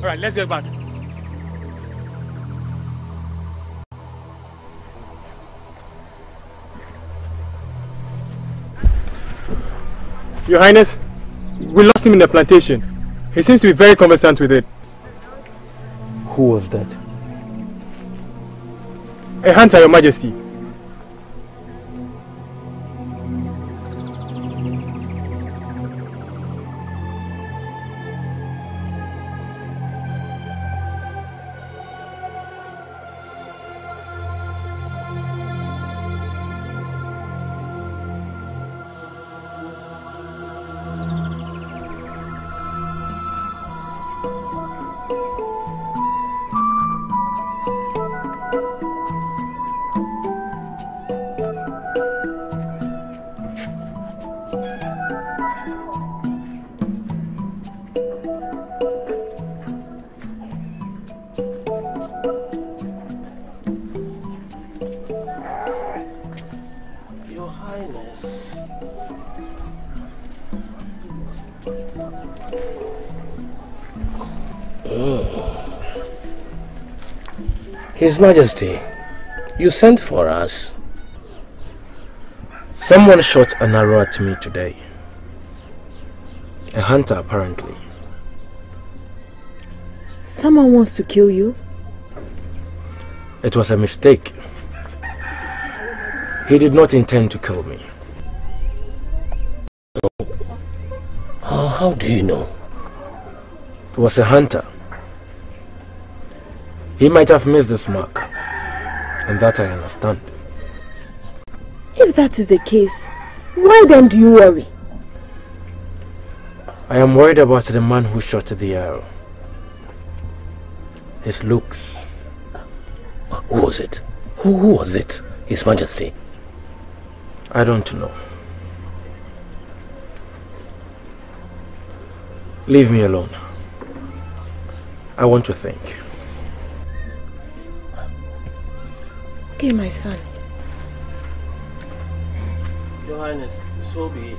Alright, let's get back. Your Highness, we lost him in the plantation. He seems to be very conversant with it. Who was that? A hunter, Your Majesty. His Majesty, you sent for us. Someone shot an arrow at me today. A hunter, apparently. Someone wants to kill you? It was a mistake. He did not intend to kill me. How do you know? It was a hunter. He might have missed this mark, and that I understand. If that is the case, why then do you worry? I am worried about the man who shot the arrow. His looks. Who was it? Who was it, His Majesty? I don't know. Leave me alone. I want to think. Okay, my son. Your Highness, so be it.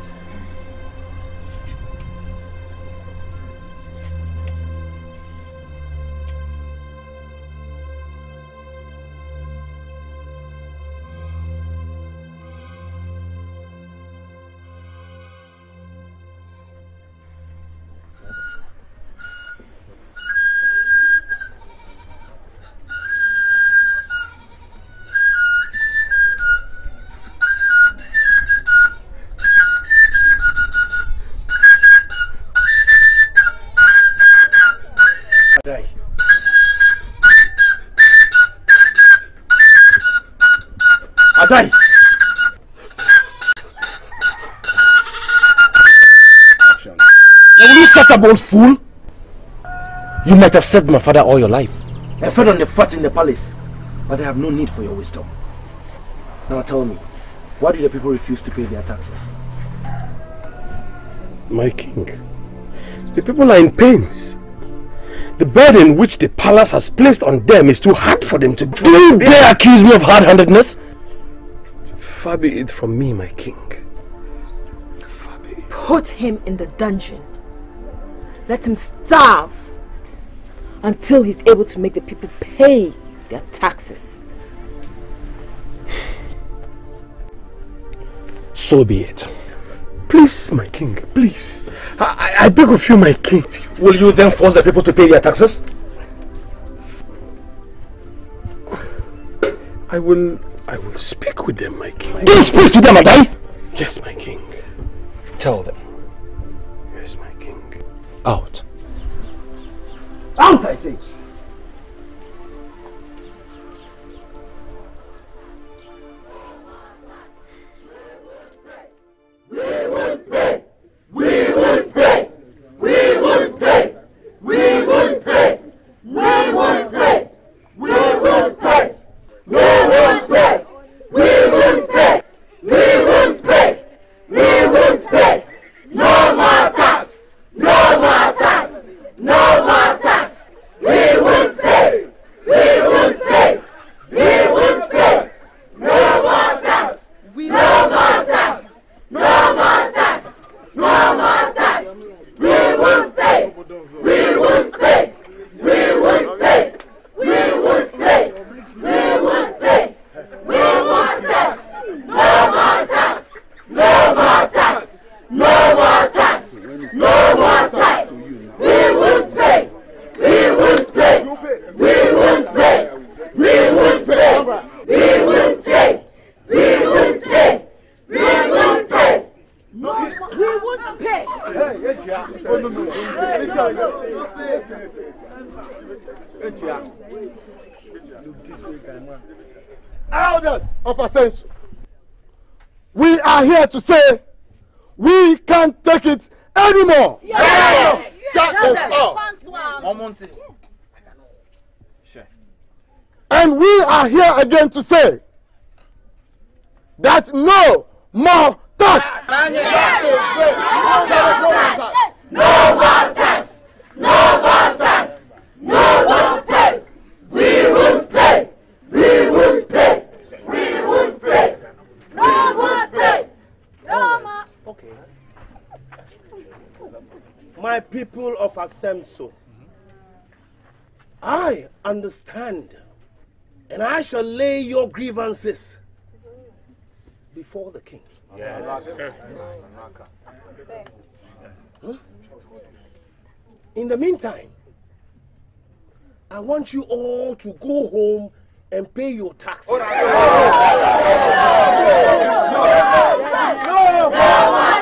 Adai! Will you shut up, old fool? You might have served my father all your life and fed on the fat in the palace, but I have no need for your wisdom. Now tell me, why do the people refuse to pay their taxes? My king, the people are in pains. The burden which the palace has placed on them is too hard for them to bear. Do you dare accuse me of hard-handedness? Far be it from me, my king. Far be it. Put him in the dungeon. Let him starve until he's able to make the people pay their taxes. So be it. Please, my king, please. I beg of you, my king. Will you then force the people to pay their taxes? I will speak with them, my king. Do you speak to them, Adai? Yes, my king. Tell them. Yes, my king. Out. Out, I say! We won't pay! We won't pay! We won't pay! We won't pay! We won't pay! We won't pay! We won't pay! We won't pay! We won't pay! We won't pay! No more tax! No more tax! No more tax! We Elders of Ascension, we are here to say we can't take it anymore. Yes! That is all. And we are here again to say that no more tax. No more tax! No more tax! No more tax! We won't pay! We won't pay! We won't pay! No more tax! No more. Okay. My people of Asemso, I understand, and I shall lay your grievances before the king. Huh? In the meantime, I want you all to go home and pay your taxes. No more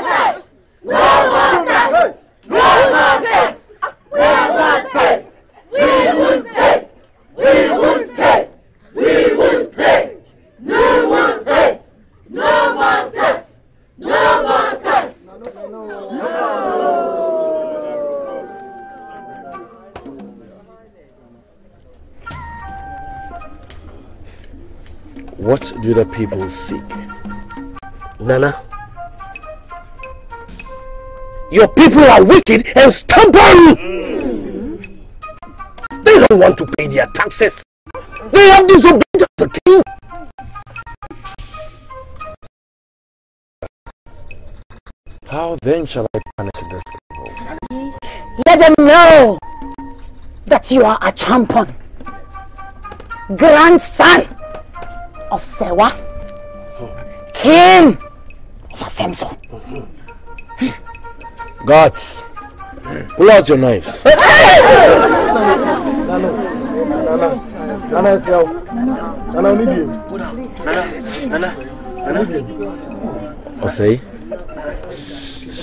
tax! No more tax! No more tax! We won't pay! We won't pay! We won't pay! We won't pay! No more tax! No more tax! No more tax! What do the people seek? Nana? Your people are wicked and stubborn! They don't want to pay their taxes. They have disobeyed the king. How then shall I punish this people? Let them know that you are a champion, grandson of Sewa, king of Asemso. Gods, pull out your knives. Osei,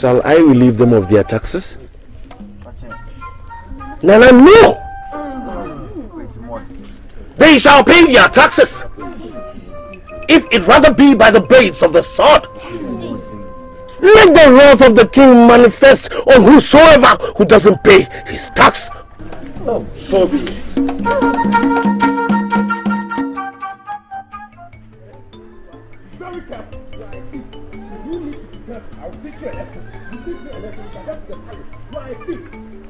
shall I relieve them of their taxes? Nana, no! They shall pay their taxes, if it rather be by the blades of the sword. Let the wrath of the king manifest on whosoever who doesn't pay his tax. Oh, so be it. Very careful. You need to be careful. I'll teach you a lesson. You teach me a lesson. You shall get to the palace. You are a thief.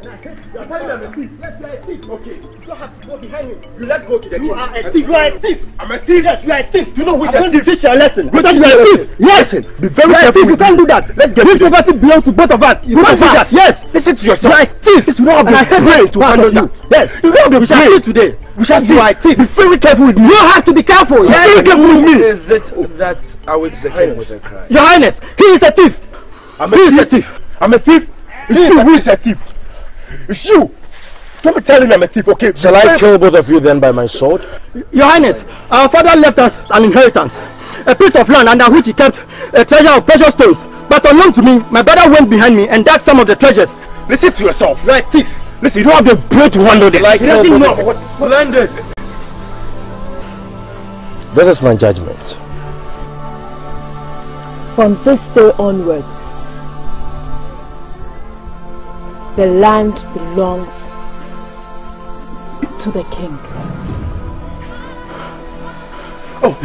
And I hate you. You are telling me I'm a thief. Yes, you are a thief. Okay. You don't have to go behind me. Let's go to the king. You are a thief. You are a thief. I'm a thief. Yes, you are a thief. Do you know which I'm going to teach you a lesson. You are a thief. Yes. Listen, be very careful. You can't do that. Let's get this property belongs to both of us. You can't do that. Yes. Listen to yourself. You are a thief. You don't have the brain to handle that. Yes. You don't have the brain. We shall see today. We shall see. You are a thief. Be very careful with me. You have to be careful. Be very careful with me. Is it that I will the king with a cry? Your Highness, he is a thief. He is a thief. I'm a thief. It's you who is a thief. It's you. Don't be telling me I'm a thief, okay? Shall I kill both of you then by my sword? Your Highness, our father left us an inheritance, a piece of land under which he kept a treasure of precious stones. But unknown to me, my brother went behind me and dug some of the treasures. Listen to yourself. You're a thief. Listen, you don't have the brain to handle this. Like nothing more. Splendid. This is my judgment. From this day onwards, the land belongs to the king. Oh,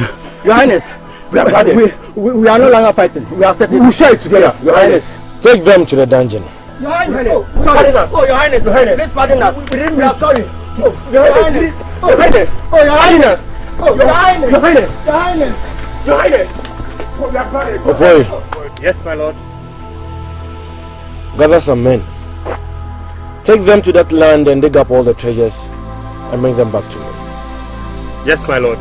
Your Highness, we are no longer fighting. We are settling. We will share it together. Your Highness. Take them to the dungeon. Your Highness. Oh, pardon us. Oh, Your Highness. Your Highness. Please pardon us. We are sorry. Oh, Your Highness. Oh, Your Highness. Oh, Your Highness. Oh, Your Highness. Your Highness. Your Highness. Your Highness. Oh, we are sorry. Avoid. Yes, my lord. Gather some men. Take them to that land and dig up all the treasures and bring them back to me. Yes, my lord.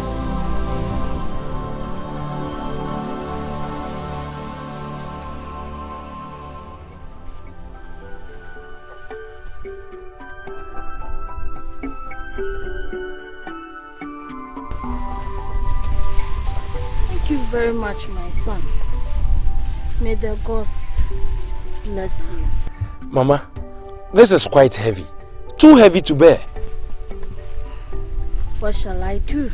Thank you very much, my son. May the gods bless you. Mama, This is quite heavy. Too heavy to bear. What shall I do?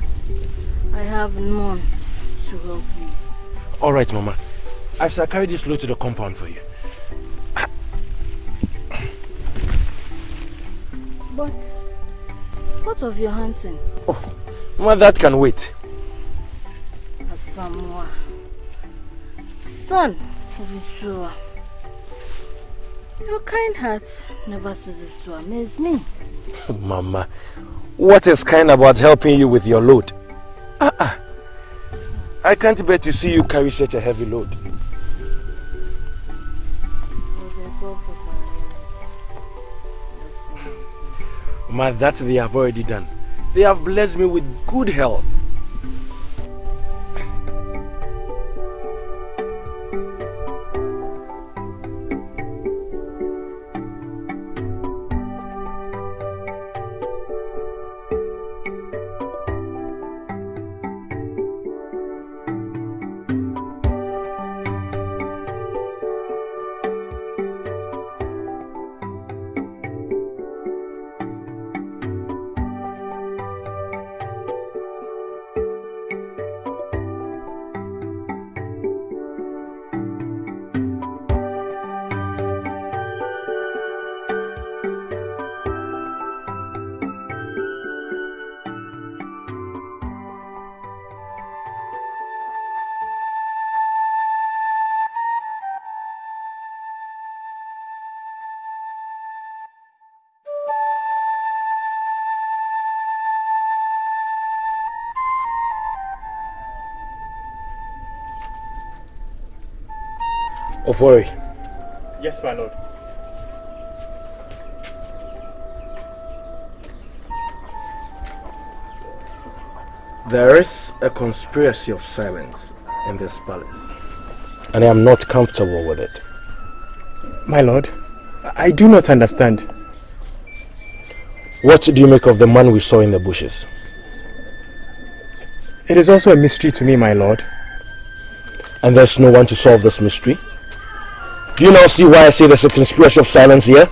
I have none to help me. Alright, Mama. I shall carry this load to the compound for you. But what of your hunting? Oh, Mama, that can wait. Asamoah, son of Isua, your kind heart never ceases to amaze me. Mama, what is kind about helping you with your load? I can't bear to see you carry such a heavy load. Mama, that they have already done. They have blessed me with good health. Ofori. Yes, my lord. There is a conspiracy of silence in this palace, and I am not comfortable with it. My lord, I do not understand. What do you make of the man we saw in the bushes? It is also a mystery to me, my lord. And there's no one to solve this mystery? Do you now see why I say there's a conspiracy of silence here?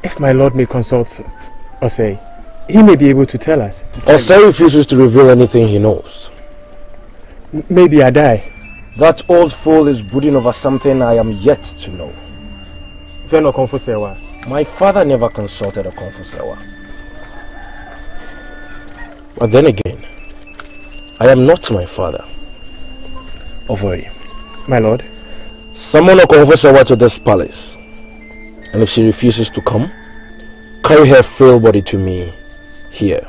If my lord may consult Osei, he may be able to tell us. Osei refuses to reveal anything he knows. Maybe I die. That old fool is brooding over something I am yet to know. My father never consulted a Konfusewa. But then again, I am not my father. Ofori. My lord. Summon a Konfusewa to this palace. And if she refuses to come, carry her frail body to me here.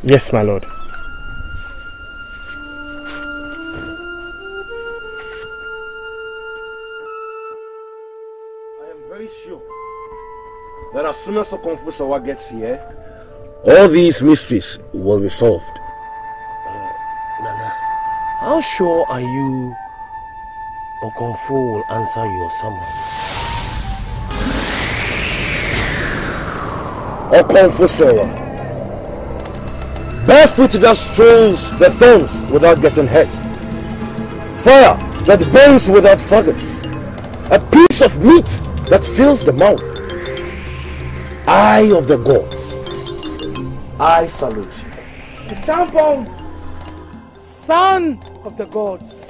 Yes, my lord. I am very sure that as soon as the Konfusewa gets here, all these mysteries will be solved. Nana, how sure are you Okonfo will answer your summons? Okonfusewa, barefoot that strolls the fence without getting hurt, fire that burns without faggots, a piece of meat that fills the mouth, eye of the gods, I salute you. The tampon, son of the gods,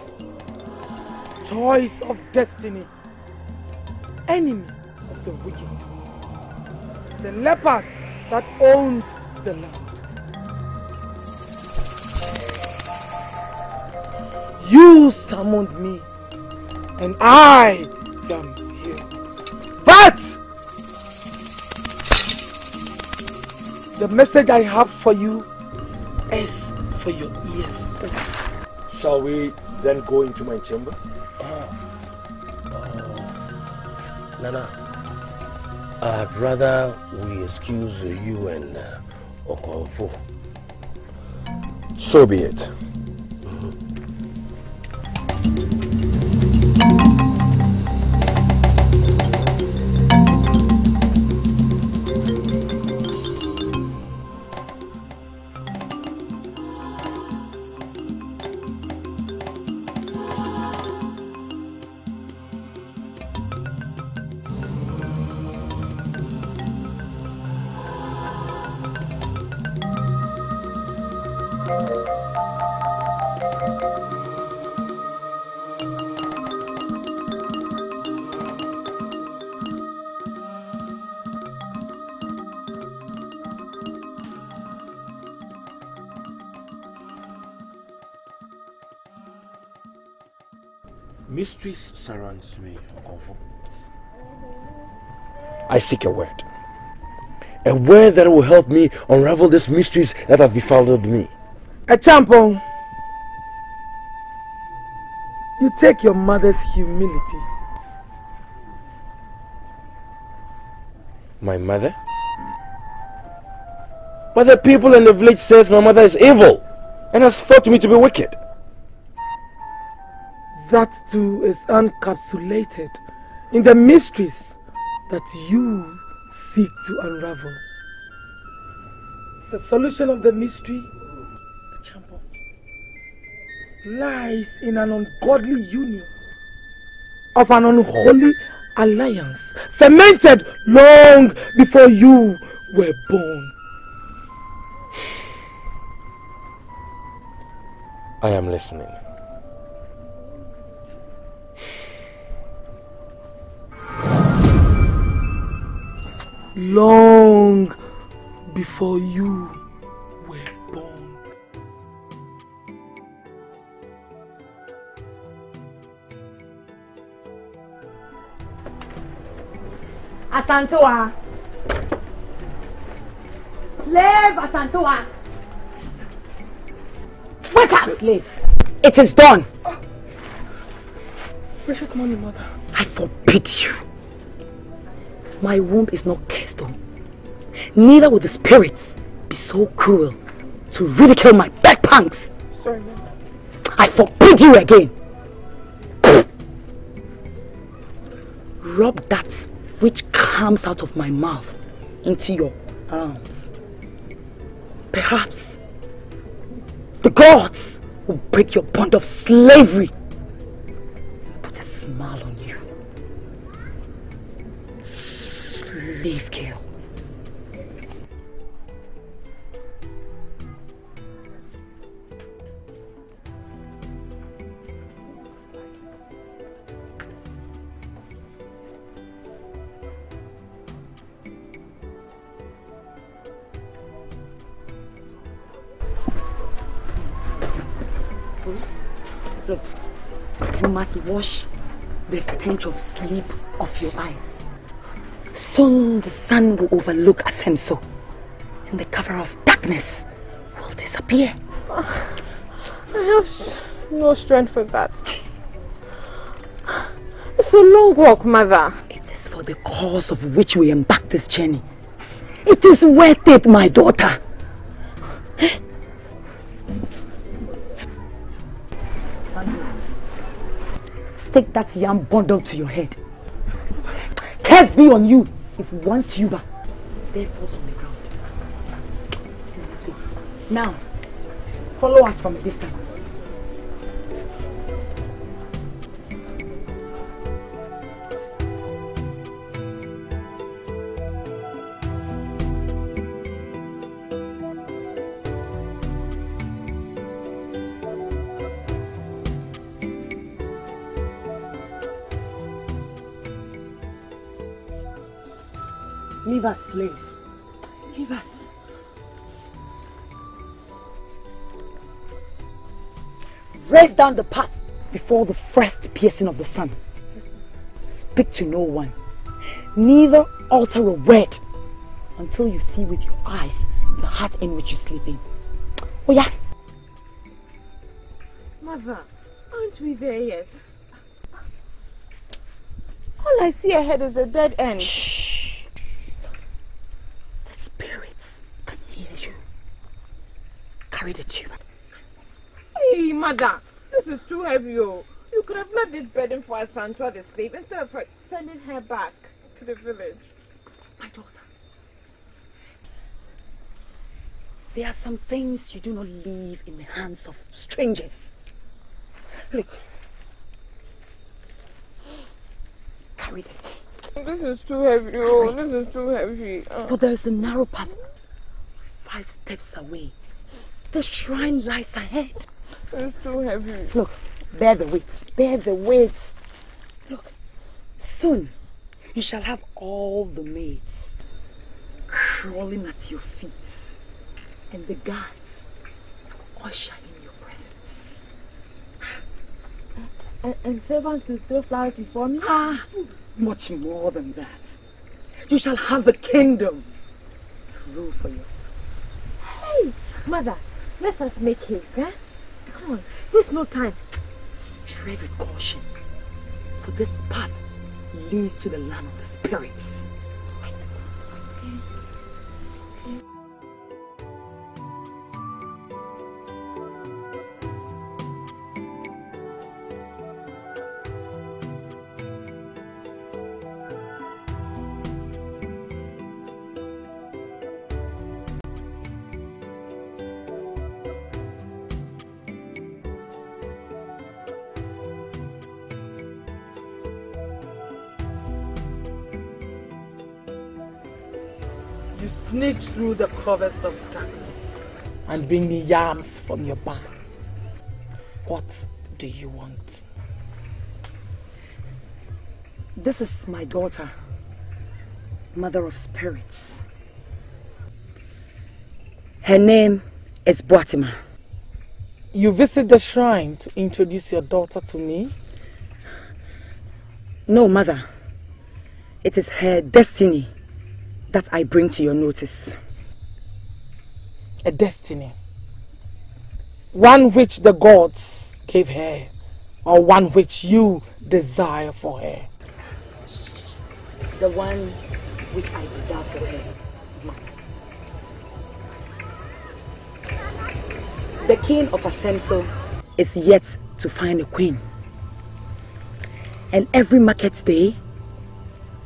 choice of destiny, enemy of the wicked, the leopard that owns the land. You summoned me, and I am here. But the message I have for you is for your ears. Shall we then go into my chamber? Nana, I'd rather we excuse you and Okonfo. So be it. Mysteries surrounds me, Okonfo. I seek a word. A word that will help me unravel these mysteries that have befouled me. A champon. You take your mother's humility. My mother? But the people in the village says my mother is evil and has thought me to be wicked. That too is encapsulated in the mysteries that you seek to unravel. The solution of the mystery, Champo, lies in an ungodly union of an unholy alliance fermented long before you were born. I am listening. Long before you were born. Asantewa. Slave Asantewa. Wake up, slave. It is done. Precious money, mother. I forbid you. My womb is not cursed on. Neither will the spirits be so cruel to ridicule my backpangs. Sorry, mother. I forbid you again. Rub that which comes out of my mouth into your arms. Perhaps the gods will break your bond of slavery and put a smile on you. Slave girl. Look, you must wash the stench of sleep off your eyes. Soon the sun will overlook Asemso, and the cover of darkness will disappear. I have no strength for that. It's a long walk, mother. It is for the cause of which we embark this journey. It is worth it, my daughter. Stick that yam bundle to your head. Curse be on you if one tuber there falls on the ground. Let's go. Now, follow us from a distance. Leave us, slave. Leave us. Race down the path before the first piercing of the sun. Yes, speak to no one. Neither utter a word until you see with your eyes the hut in which you sleep in. Oh yeah. Mother, aren't we there yet? All I see ahead is a dead end. Shh. Carry the tube. Hey, mother, this is too heavy. Oh. You could have left this burden for Asantewa the slave instead of sending her back to the village. My daughter, there are some things you do not leave in the hands of strangers. Look. Carry the tea. This is too heavy. Oh, this is too heavy. For there is a narrow path 5 steps away. The shrine lies ahead. It's too heavy. Look, bear the weight. Bear the weight. Look, soon you shall have all the maids crawling at your feet and the guards to usher in your presence. And servants to throw flowers before me? Ah, much more than that. You shall have a kingdom to rule for yourself. Hey, mother, let us make haste, eh? Come on, waste no time. Tread with caution, for this path leads to the land of the spirits. Sneak through the covers of darkness and bring me yams from your barn. What do you want? This is my daughter, mother of spirits. Her name is Boatima. You visit the shrine to introduce your daughter to me? No, mother. It is her destiny that I bring to your notice. A destiny? One which the gods gave her, or one which you desire for her? The one which I desire for her, mother. The king of Asemso is yet to find a queen. And every market day,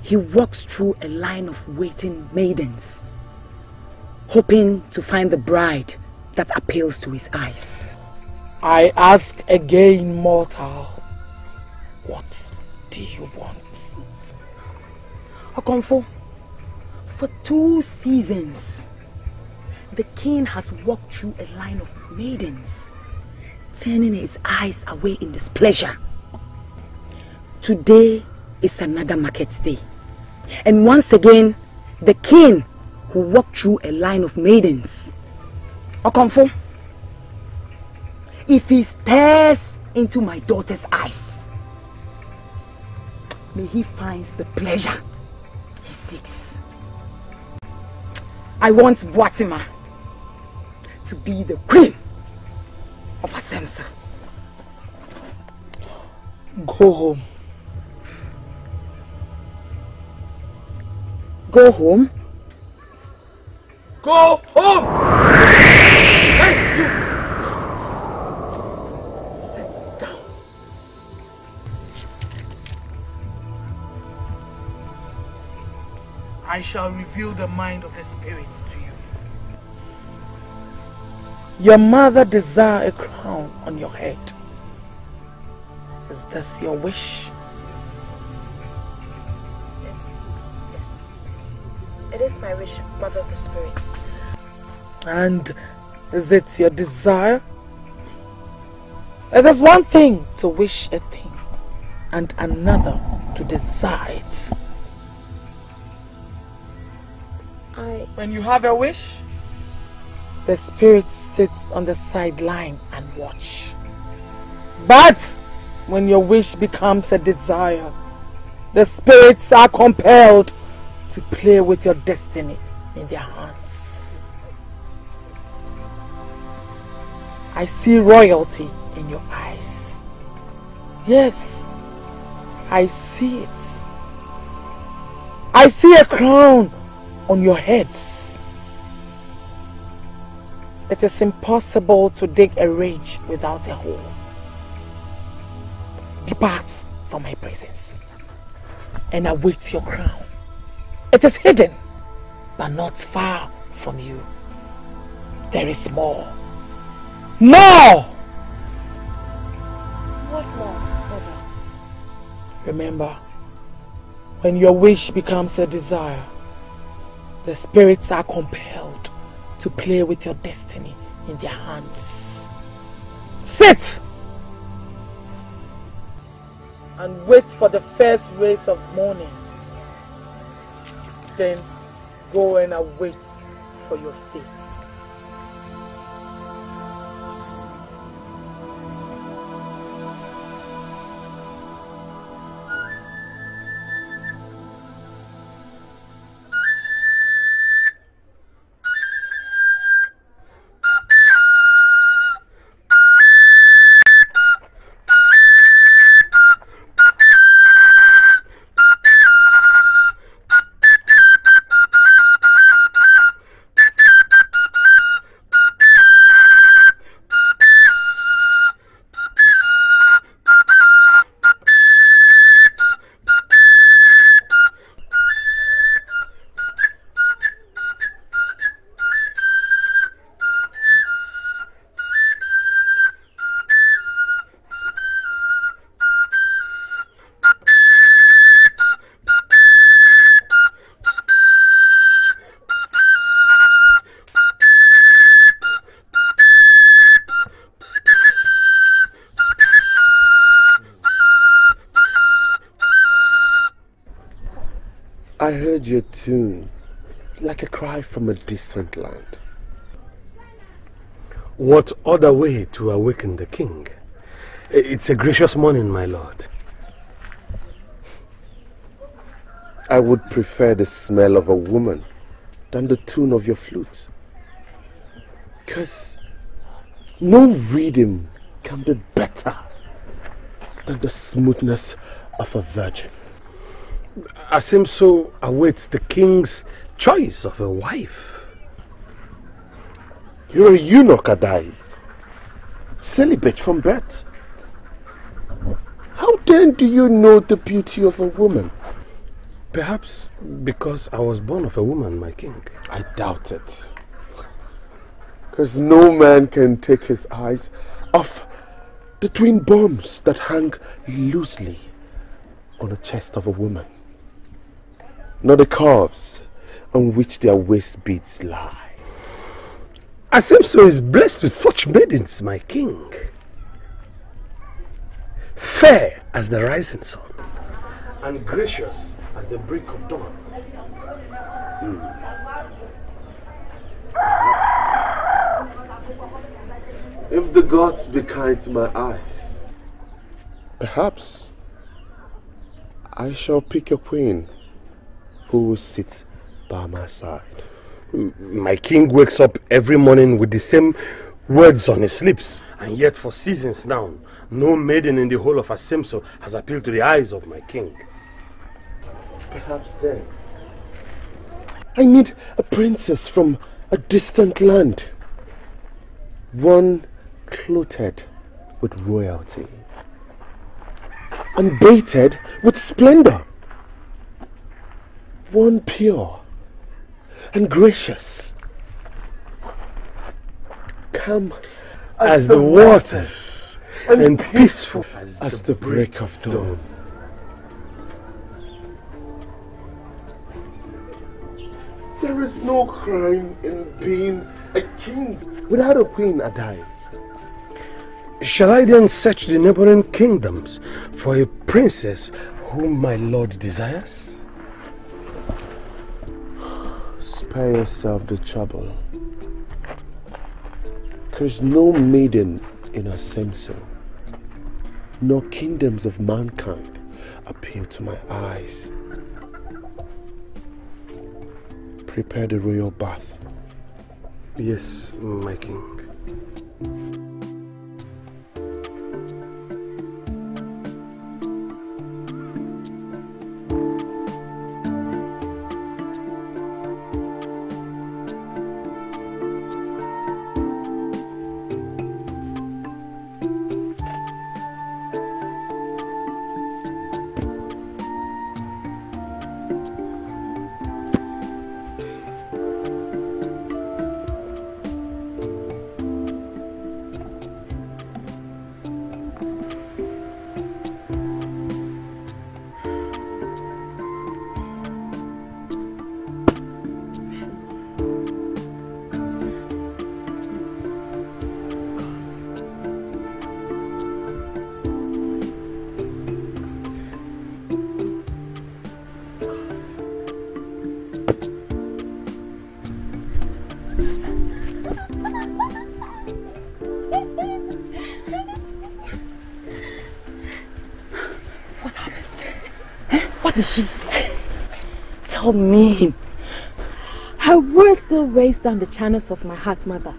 he walks through a line of waiting maidens, hoping to find the bride that appeals to his eyes. I ask again, mortal, what do you want? Okomfo, for 2 seasons, the king has walked through a line of maidens, turning his eyes away in displeasure. Today is another market day. And once again, the king who walked through a line of maidens. Okomfo, if he stares into my daughter's eyes, may he find the pleasure he seeks. I want Boatima to be the queen of Asemso. Go home. Go home? Go home! Hey, you! Sit down. I shall reveal the mind of the spirits to you. Your mother desires a crown on your head. Is this your wish? It is my wish, Mother of the Spirits. And is it your desire? There's one thing to wish a thing and another to desire it. When you have a wish, the spirit sits on the sideline and watch. But when your wish becomes a desire, the spirits are compelled to play with your destiny in their hands. I see royalty in your eyes. Yes, I see it. I see a crown on your heads. It is impossible to dig a ridge without a hole. Depart from my presence and await your crown. It is hidden, but not far from you. There is more. More! What more, Mother? Remember, when your wish becomes a desire, the spirits are compelled to play with your destiny in their hands. Sit! And wait for the first rays of morning. Then go and await for your fate. heard your tune like a cry from a distant land. What other way to awaken the king? It's a gracious morning, my lord. I would prefer the smell of a woman than the tune of your flute. 'Cause no rhythm can be better than the smoothness of a virgin. Asemso awaits the king's choice of a wife. You're a eunuch, Adai. Celibate from birth. How then do you know the beauty of a woman? Perhaps because I was born of a woman, my king. I doubt it. Because no man can take his eyes off the twin bombs that hang loosely on the chest of a woman, nor the curves on which their waist beads lie. Asemso is blessed with such maidens, my king. Fair as the rising sun, and gracious as the break of dawn. If the gods be kind to my eyes, perhaps I shall pick a queen who will sit by my side. My king wakes up every morning with the same words on his lips, and yet for seasons now, no maiden in the whole of Asemso has appealed to the eyes of my king. Perhaps then I need a princess from a distant land, one clothed with royalty and baited with splendor, one pure and gracious, calm as the waters, and peaceful as the break of dawn. There is no crime in being a king without a queen, Adai. Shall I then search the neighboring kingdoms for a princess whom my lord desires? Spare yourself the trouble. There's no maiden in Asemso, nor kingdoms of mankind appeal to my eyes. Prepare the royal bath. Yes, my king. What did she say? Tell me. Her words still race down the channels of my heart, Mother.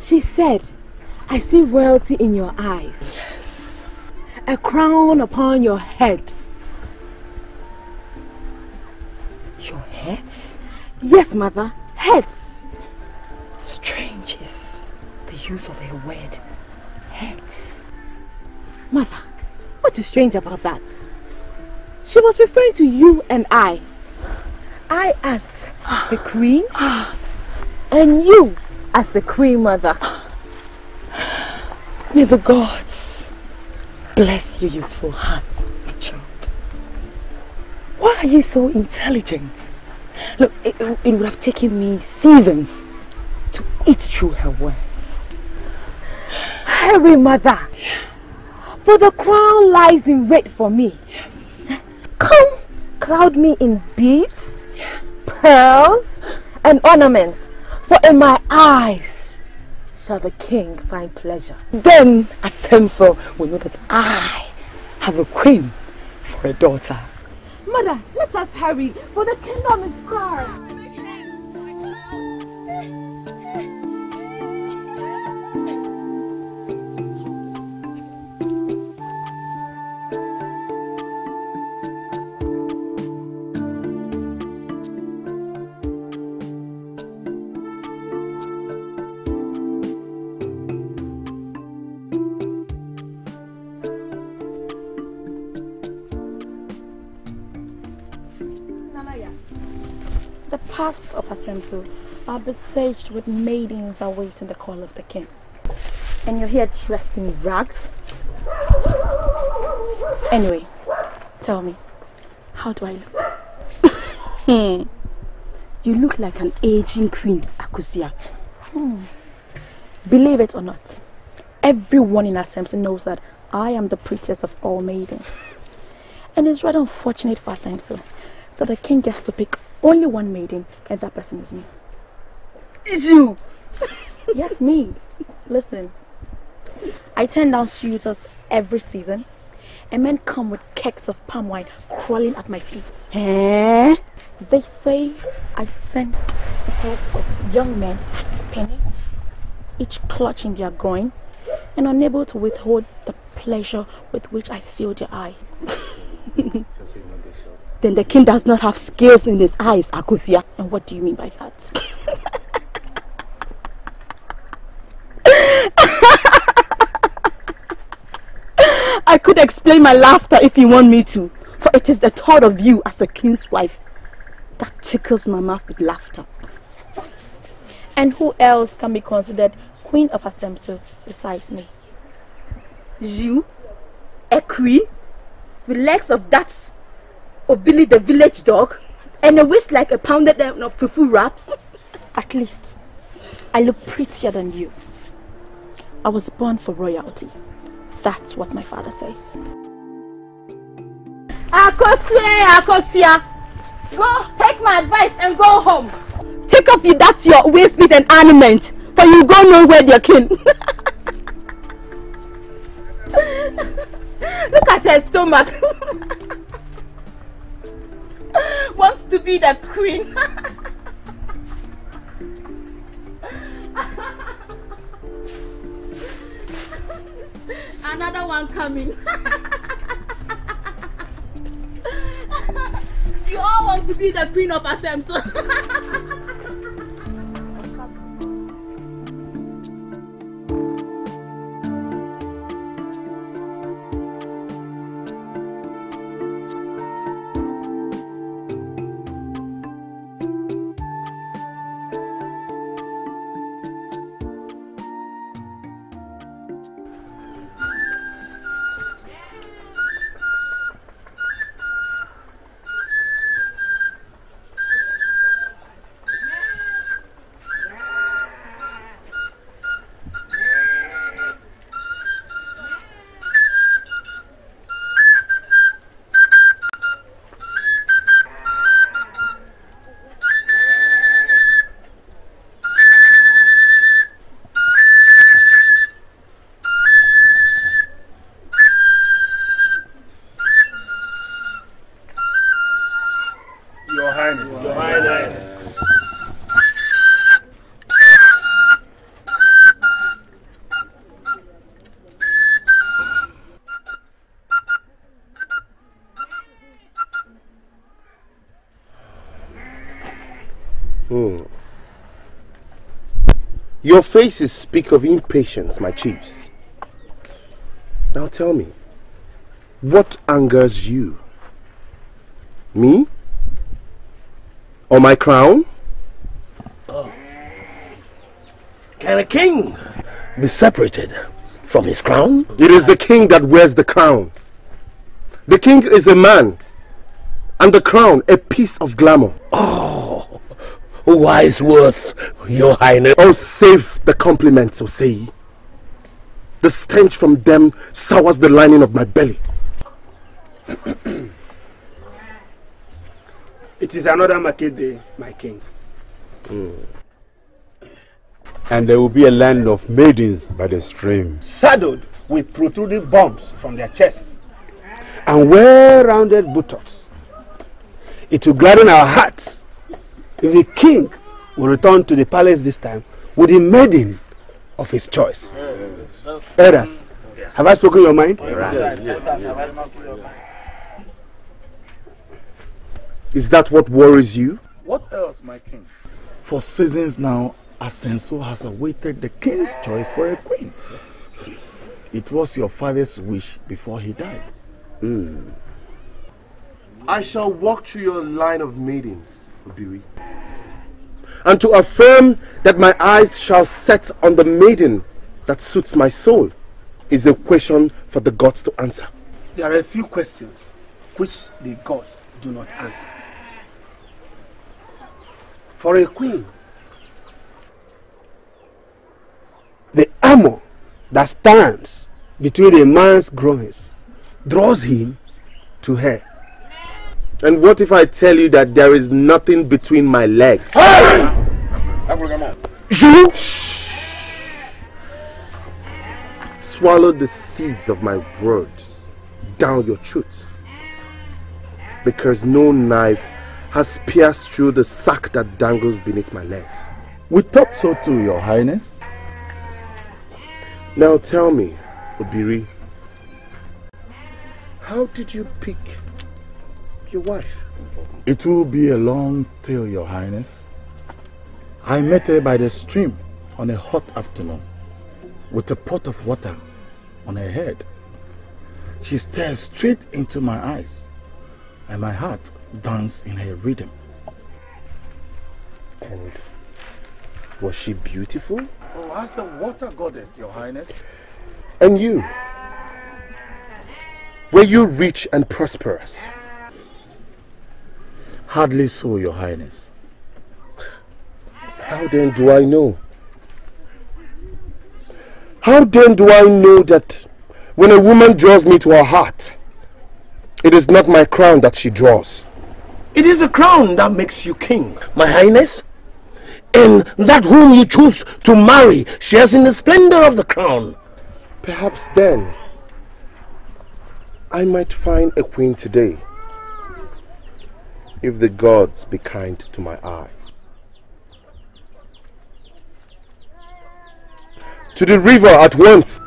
She said, I see royalty in your eyes. Yes. A crown upon your heads. Your heads? Yes, Mother. Heads. Strange is the use of her word. Heads. Mother, what is strange about that? She was referring to you and I. I asked the queen, and you as the queen, Mother. May the gods bless your useful heart, my child. Why are you so intelligent? Look, it would have taken me seasons to eat through her words. Hurry, Mother. For the crown lies in wait for me. Yes. Come, cloud me in beads. pearls and ornaments, for in my eyes shall the king find pleasure. Then Asemso will know that I have a queen for a daughter. Mother, let us hurry, for the kingdom is far. The paths of Asemso are besieged with maidens awaiting the call of the king. And you're here dressed in rags? Anyway, tell me, how do I look? You look like an aging queen, Akusia. Believe it or not, everyone in Asemso knows that I am the prettiest of all maidens. And it's rather unfortunate for Asemso that the king gets to pick only one maiden, and that person is me. It's you! Yes, me. Listen, I turn down suitors every season, and men come with kegs of palm wine crawling at my feet. Eh? They say I sent the heads of young men spinning, each clutching their groin, and unable to withhold the pleasure with which I fill their eyes. Then the king does not have scales in his eyes, Akusia. And what do you mean by that? I could explain my laughter if you want me to, for it is the thought of you as a king's wife that tickles my mouth with laughter. And who else can be considered queen of Asemso besides me? You? A queen? With legs of that Obili the village dog? And a waist like a pounded fufu wrap? At least, I look prettier than you. I was born for royalty. That's what my father says. Akosia! Go, take my advice and go home. Take off that's your waist meat and ornament, for you go nowhere, dear king. Look at her stomach. Wants to be the queen. Another one coming. You all want to be the queen of Asemso. Your faces speak of impatience, my chiefs. Now tell me, what angers you? Me? Or my crown? Oh. Can a king be separated from his crown? It is the king that wears the crown. The king is a man, and the crown a piece of glamour. Oh, wise words, Your Highness. Oh, save the compliments, Osei. The stench from them sours the lining of my belly. It is another market day, my king. And there will be a land of maidens by the stream, Saddled with protruding bombs from their chests and well-rounded buttocks. It will gladden our hearts if the king will return to the palace this time with a maiden of his choice. Elders, have I spoken your mind? Is that what worries you? What else, my king? For seasons now, Asenso has awaited the king's choice for a queen. It was your father's wish before he died. I shall walk through your line of maidens, Obiri. And to affirm that my eyes shall set on the maiden that suits my soul is a question for the gods to answer. There are a few questions which the gods do not answer. For a queen, the armor that stands between a man's groins draws him to her. And what if I tell you that there is nothing between my legs? Hey! You swallow the seeds of my words down your throats, because no knife has pierced through the sack that dangles beneath my legs. We thought so too, your highness. Now tell me, Obiri, how did you pick your wife? It will be a long tale, your highness. I met her by the stream on a hot afternoon with a pot of water on her head. She stared straight into my eyes and my heart danced in her rhythm. And was she beautiful? Oh, ask the water goddess, your highness. And you? Were you rich and prosperous? Hardly so, your highness. How then do I know? How then do I know that when a woman draws me to her heart, it is not my crown that she draws? It is the crown that makes you king, my highness. And that whom you choose to marry shares in the splendor of the crown. Perhaps then I might find a queen today, if the gods be kind to my eyes. To the river at once!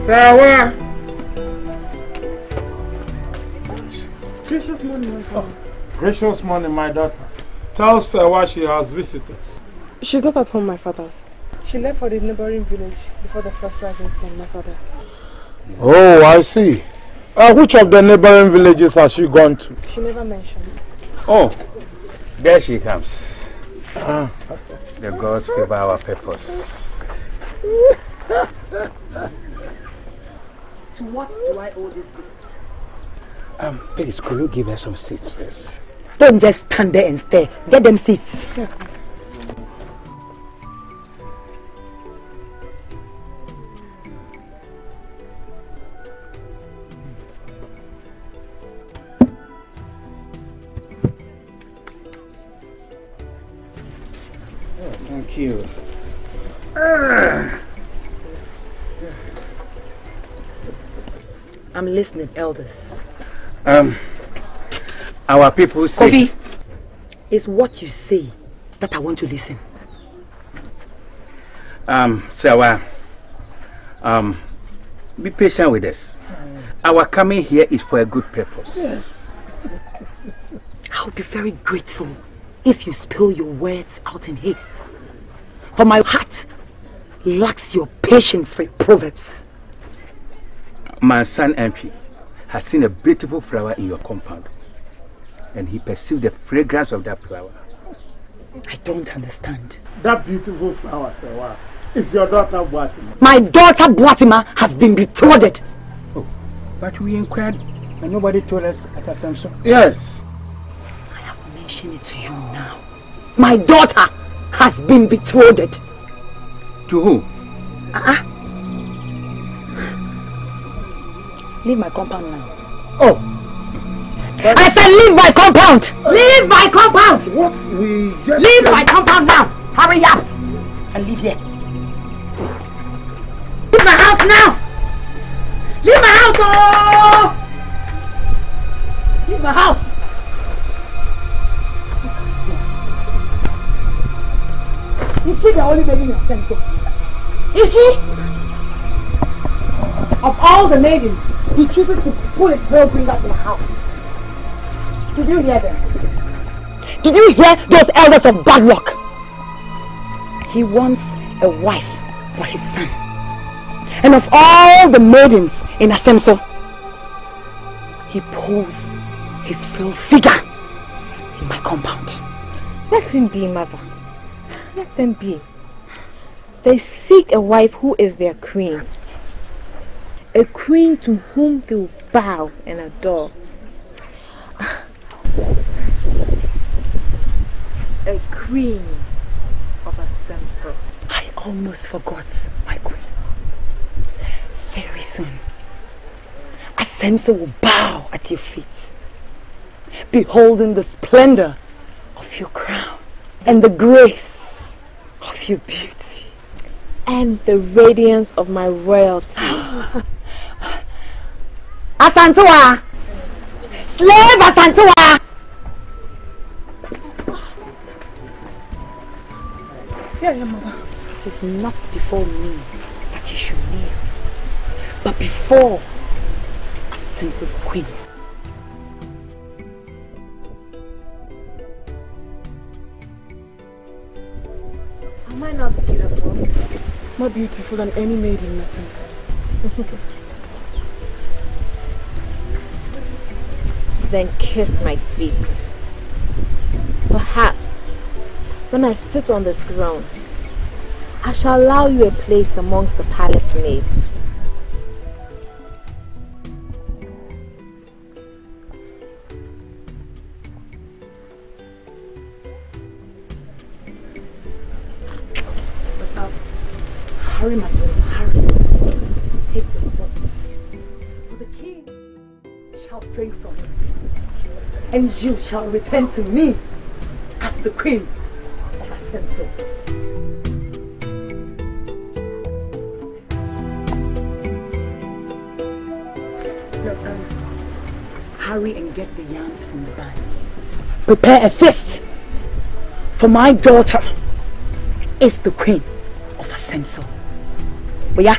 Sawa. Gracious morning, my father. Gracious morning, my daughter. Tell Sawa she has visitors. She's not at home, my father's. She left for the neighboring village before the first rising sun, my father's. Oh, I see. Which of the neighboring villages has she gone to? She never mentioned. Oh, there she comes. The gods favor our purpose. To what do I owe this visit? Please, could you give her some seats first? Don't just stand there and stare. Get them seats. Yes, ma'am. Oh, thank you. I'm listening, elders. Our people say... Kofi, it's what you say that I want to listen. Sawa, be patient with us. Our coming here is for a good purpose. Yes. I'll be very grateful if you spill your words out in haste. For my heart lacks your patience for your proverbs. My son Empy has seen a beautiful flower in your compound, and he perceived the fragrance of that flower. I don't understand. That beautiful flower, Sewa, is your daughter Boatima. My daughter Boatima has been betrothed. Oh, but we inquired and nobody told us at Assumption. Yes. I have mentioned it to you now. My daughter has been betrothed. To who? Leave my compound now. Oh. I said leave my compound! Leave my compound! What we just... Leave my compound now! Hurry up! And leave here. Leave my house now! Leave my house! Oh! Leave my house! Is she the only baby in your sense? Is she? Of all the maidens, he chooses to pull his veil bring up in the house. Did you hear them? Did you hear those elders of bad luck? He wants a wife for his son. And of all the maidens in Asemso, he pulls his frail figure in my compound. Let him be, mother. Let them be. They seek a wife who is their queen. A queen to whom they will bow and adore. A queen of Asemso. I almost forgot my queen. Very soon, Asemso will bow at your feet, beholding the splendor of your crown and the grace of your beauty. And the radiance of my royalty. Asantua! Slave Asantua! Yeah, mother. It is not before me that you should kneel, but before Asemso's queen. Am I not beautiful? More beautiful than any maiden in Asemso. Then kiss my feet. Perhaps when I sit on the throne, I shall allow you a place amongst the palace maids. Hurry, my daughter, hurry. Take the thoughts. For the king shall bring from it, and you shall return to me as the queen of Asemso. Hurry and get the yams from the barn. Prepare a feast, for my daughter is the queen of Asemso. Oh yeah?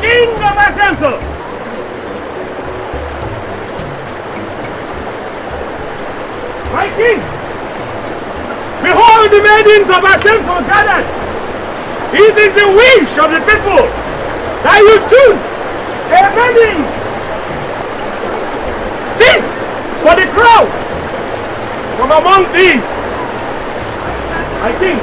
King of Asemso. My king, behold the maidens of Asemso gathered. It is the wish of the people that you choose a maiden fit for the crown from among these. My king.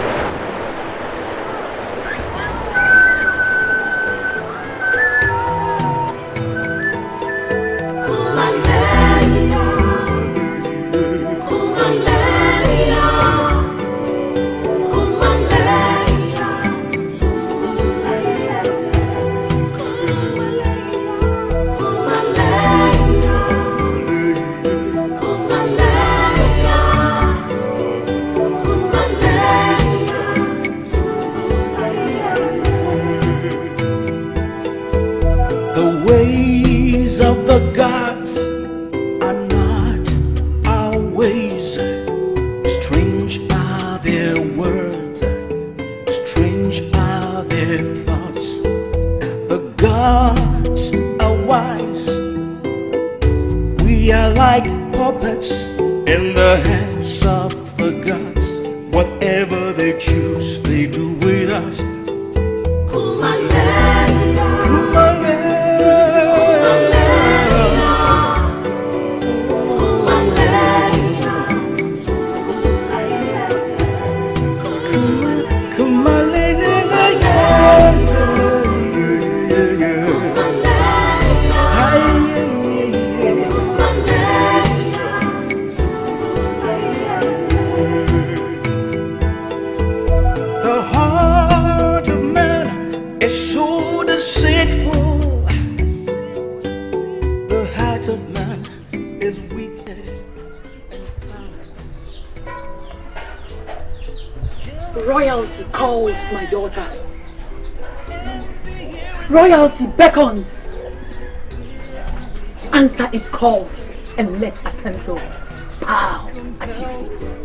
Of the gods are not our ways. Strange are their words, strange are their thoughts. The gods are wise. We are like puppets in the hands of the gods. Whatever they choose, they do with us. So deceitful, the heart of man is wicked and callous. Royalty calls, my daughter. Royalty beckons. Answer its calls and let Asemso bow at your feet.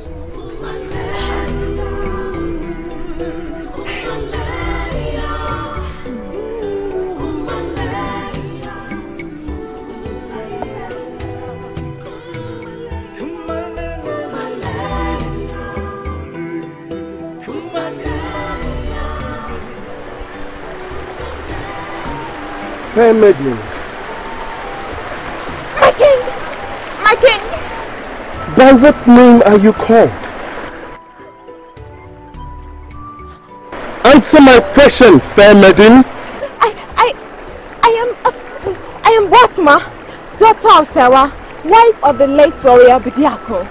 Fair maiden. My king! My king! By what name are you called? Answer my question, fair maiden. I am Batma, daughter of Sarah, wife of the late warrior Bidiako.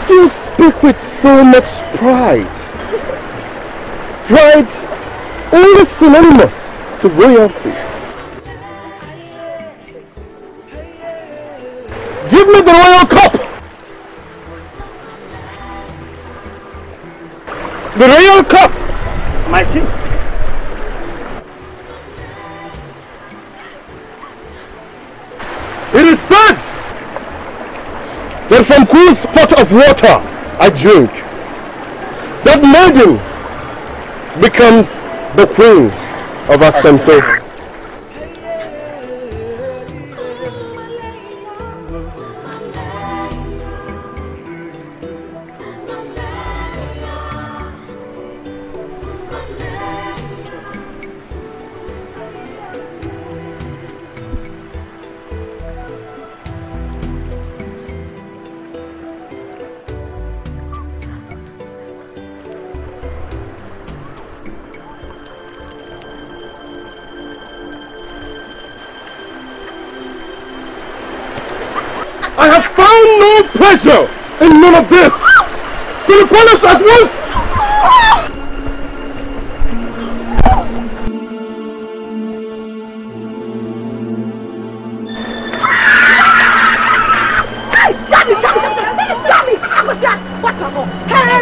You speak with so much pride. Pride only synonymous to royalty. Give me the royal cup! The royal cup! My king. It is said that from whose pot of water I drink, that maiden becomes the queen of Asemso. I have found no pleasure in none of this. To the palace at once! What's wrong? Hey!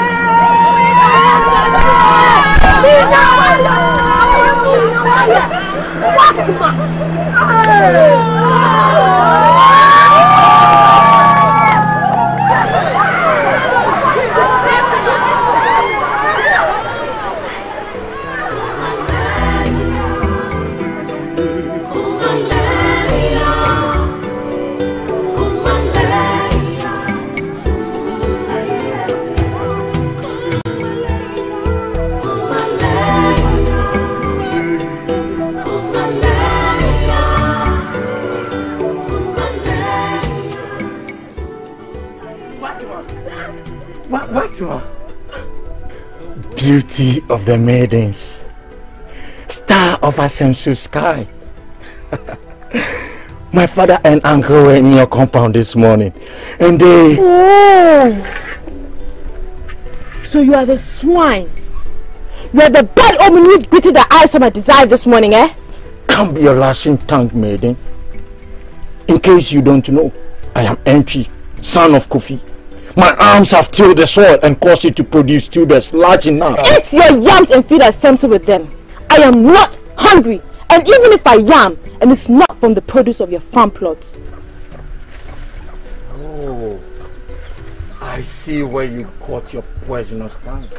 What's more? Beauty of the maidens, star of Asemsu's sky. My father and uncle were in your compound this morning, and they... Oh! So you are the swine. You are the bad omen which beat the eyes of my desire this morning, eh? Can't be your lashing tongue, maiden. In case you don't know, I am Entry, son of Kofi. My arms have tilled the soil and caused it to produce tubers large enough. Eat your yams and feed Asemsu with them. I am not hungry, and even if I am, and it's not from the produce of your farm plots. Oh, I see where you caught your poisonous tongue.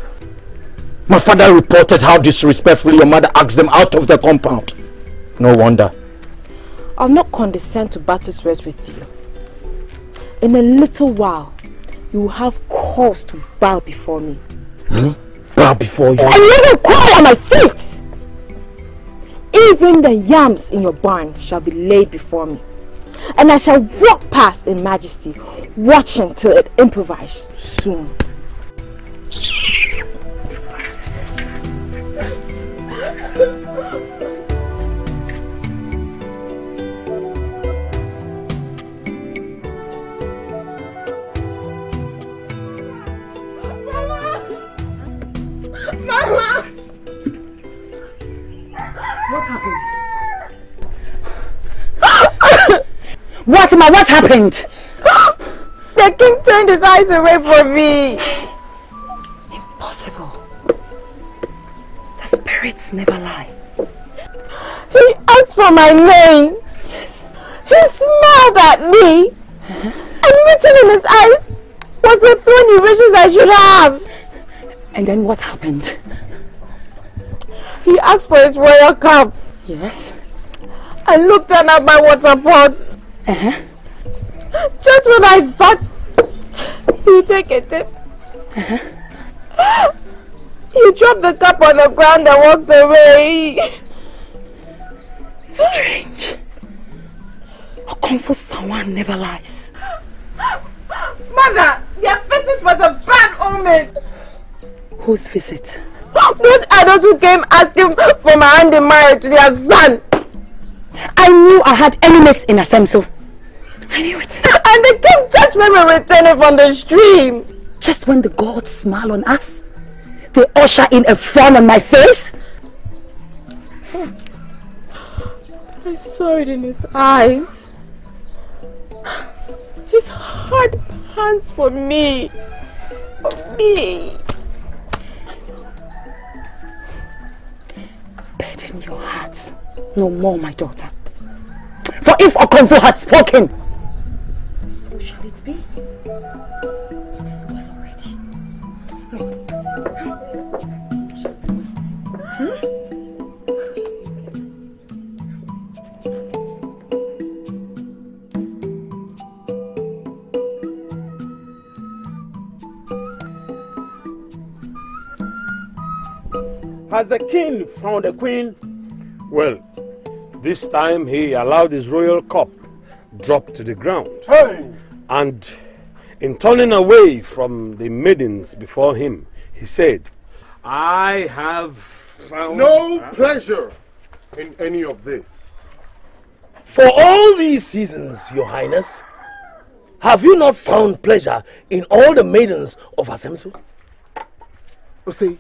My father reported how disrespectfully your mother asked them out of the compound. No wonder. I'll not condescend to battle words with you. In a little while, you will have cause to bow before me. Me? Bow before you? And you will crawl on my feet! Even the yams in your barn shall be laid before me. And I shall walk past in majesty, watching till it improvises soon. Mama! What happened? What, Ma? What happened? The king turned his eyes away from me. Impossible. The spirits never lie. He asked for my name. Yes. He smiled at me. And written in his eyes was the throne he wishes I should have. And then what happened? He asked for his royal cup. Yes. I looked down at my water pot. Just when I thought he'd take a dip, he dropped the cup on the ground and walked away. Strange. Okomfo someone never lies. Mother, their visit was a bad omen. Whose visit? Those adults who came asking for my hand in marriage to their son. I knew I had enemies in Asemsu. I knew it. And they came just when we were returning from the stream. Just when the gods smile on us, they usher in a frown on my face. I saw it in his eyes. His heart pants for me. For me. Burden your hearts no more, my daughter. For if Okomfo had spoken, so shall it be. It is well already. Has the king found a queen? Well, this time he allowed his royal cup drop to the ground. Hey! And in turning away from the maidens before him, he said, I have found no pleasure in any of this. For all these seasons, your highness, have you not found pleasure in all the maidens of Asemsu? Osei,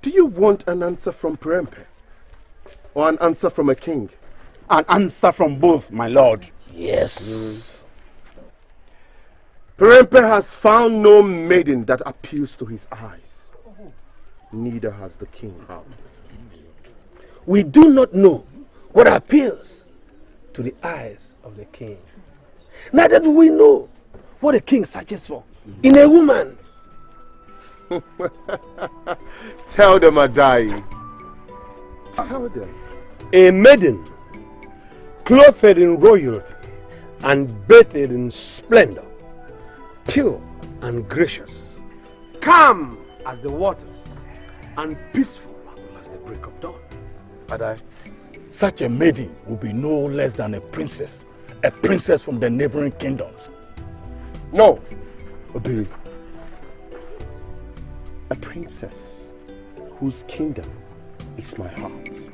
do you want an answer from Prempe? Or an answer from a king? An answer from both, my lord. Yes. Prempe has found no maiden that appeals to his eyes. Neither has the king. We do not know what appeals to the eyes of the king. Neither do we know what the king searches for in a woman. Tell them, Adai. Tell them. A maiden, clothed in royalty and bathed in splendor, pure and gracious, calm as the waters, and peaceful as the break of dawn. Adai, such a maiden will be no less than a princess from the neighboring kingdoms. No, Obiri. a princess whose kingdom is my heart.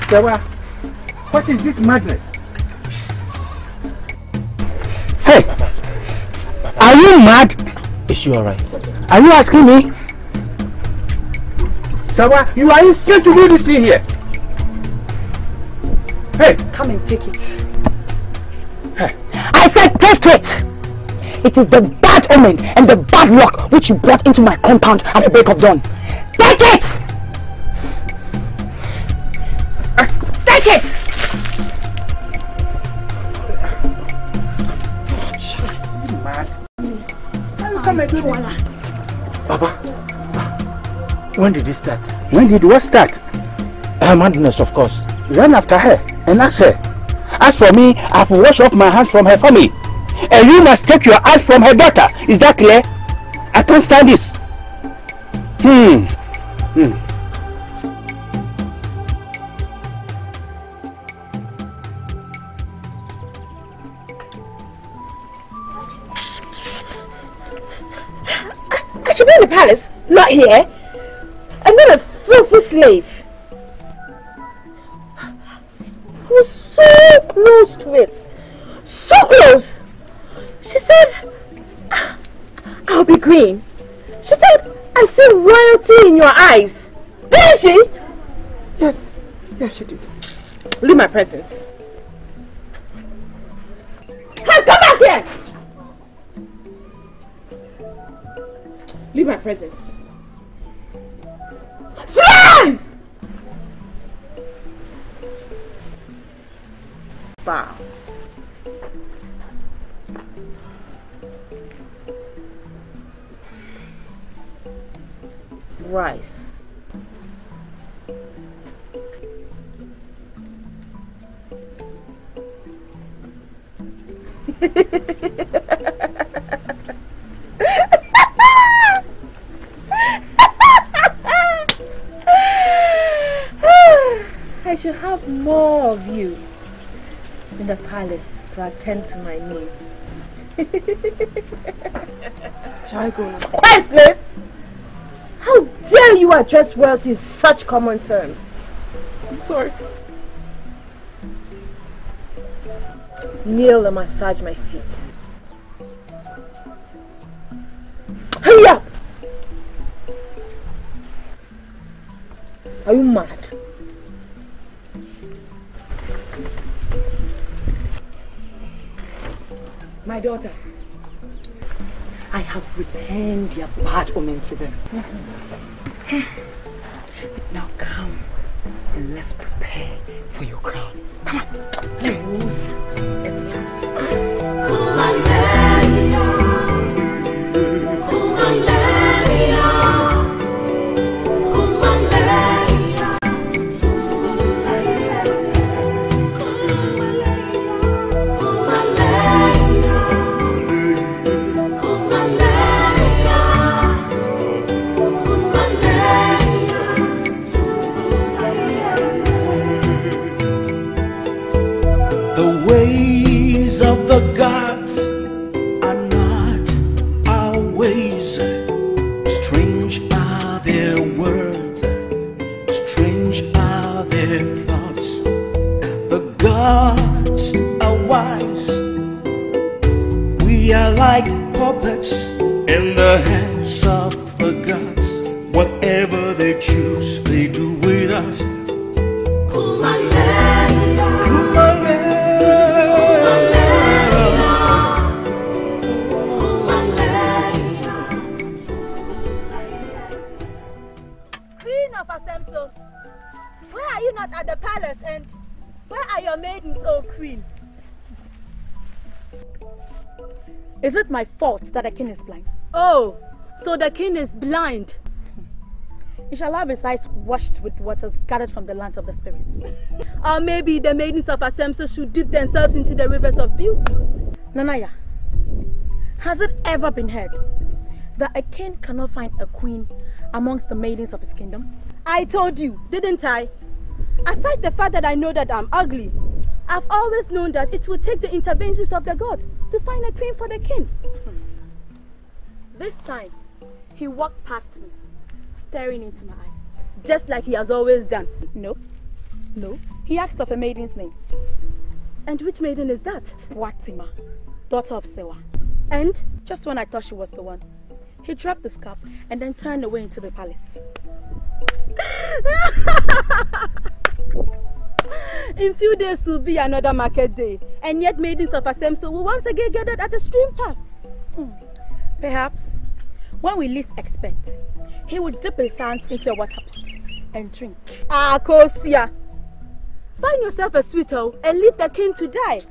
Sewa, what is this madness? Hey, are you mad? Is she alright? Are you asking me? Sewa, you are insane to do this thing here. Hey, come and take it. Hey. I said take it! It is the bad omen and the bad luck which you brought into my compound at the break of dawn. Take it! Take it! Papa, when did this start? When did what start? Her madness, of course. Run after her and ask her. As for me, I've washed off my hands from her family. And you must take your eyes from her daughter. Is that clear? I can't stand this. I should be in the palace, not here. I'm not a filthy slave. I was so close to it. So close. She said, I'll be green. She said, I see royalty in your eyes. Didn't she? Yes. Yes, she did. Leave my presence. Hey, come back here! Leave my presence. Slave! Bow. Rice. I should have more of you in the palace to attend to my needs. Shall I go now? Quiet, slave! How dare you address royalty in such common terms? I'm sorry. Kneel and massage my feet. Hurry up! Are you mad? My daughter, I have returned your bad omen to them. Now come and let's prepare for your crown. Come on. Let's of the gods are not our ways. Strange are their words, strange are their thoughts. The gods are wise. We are like puppets in the hands of the gods. Whatever they choose, they do with us. Why are you not at the palace, and where are your maidens, oh queen? Is it my fault that the king is blind? Oh, so the king is blind. He shall have his eyes washed with waters gathered from the lands of the spirits. Or maybe the maidens of Asemso should dip themselves into the rivers of beauty. Nanaya, has it ever been heard that a king cannot find a queen amongst the maidens of his kingdom? I told you, didn't I? Aside the fact that I know that I'm ugly, I've always known that it would take the interventions of the god to find a queen for the king. This time, he walked past me, staring into my eyes. Just like he has always done. No. He asked of a maiden's name. And which maiden is that? Watima, daughter of Sewa. And? Just when I thought she was the one, he dropped the scarf and then turned away into the palace. In few days will be another market day, and yet maidens of Asemso will once again gather at the stream path. Perhaps, when we least expect, he would dip his hands into a water pot and drink. Ah, Kosia! Find yourself a sweetheart and leave the king to die.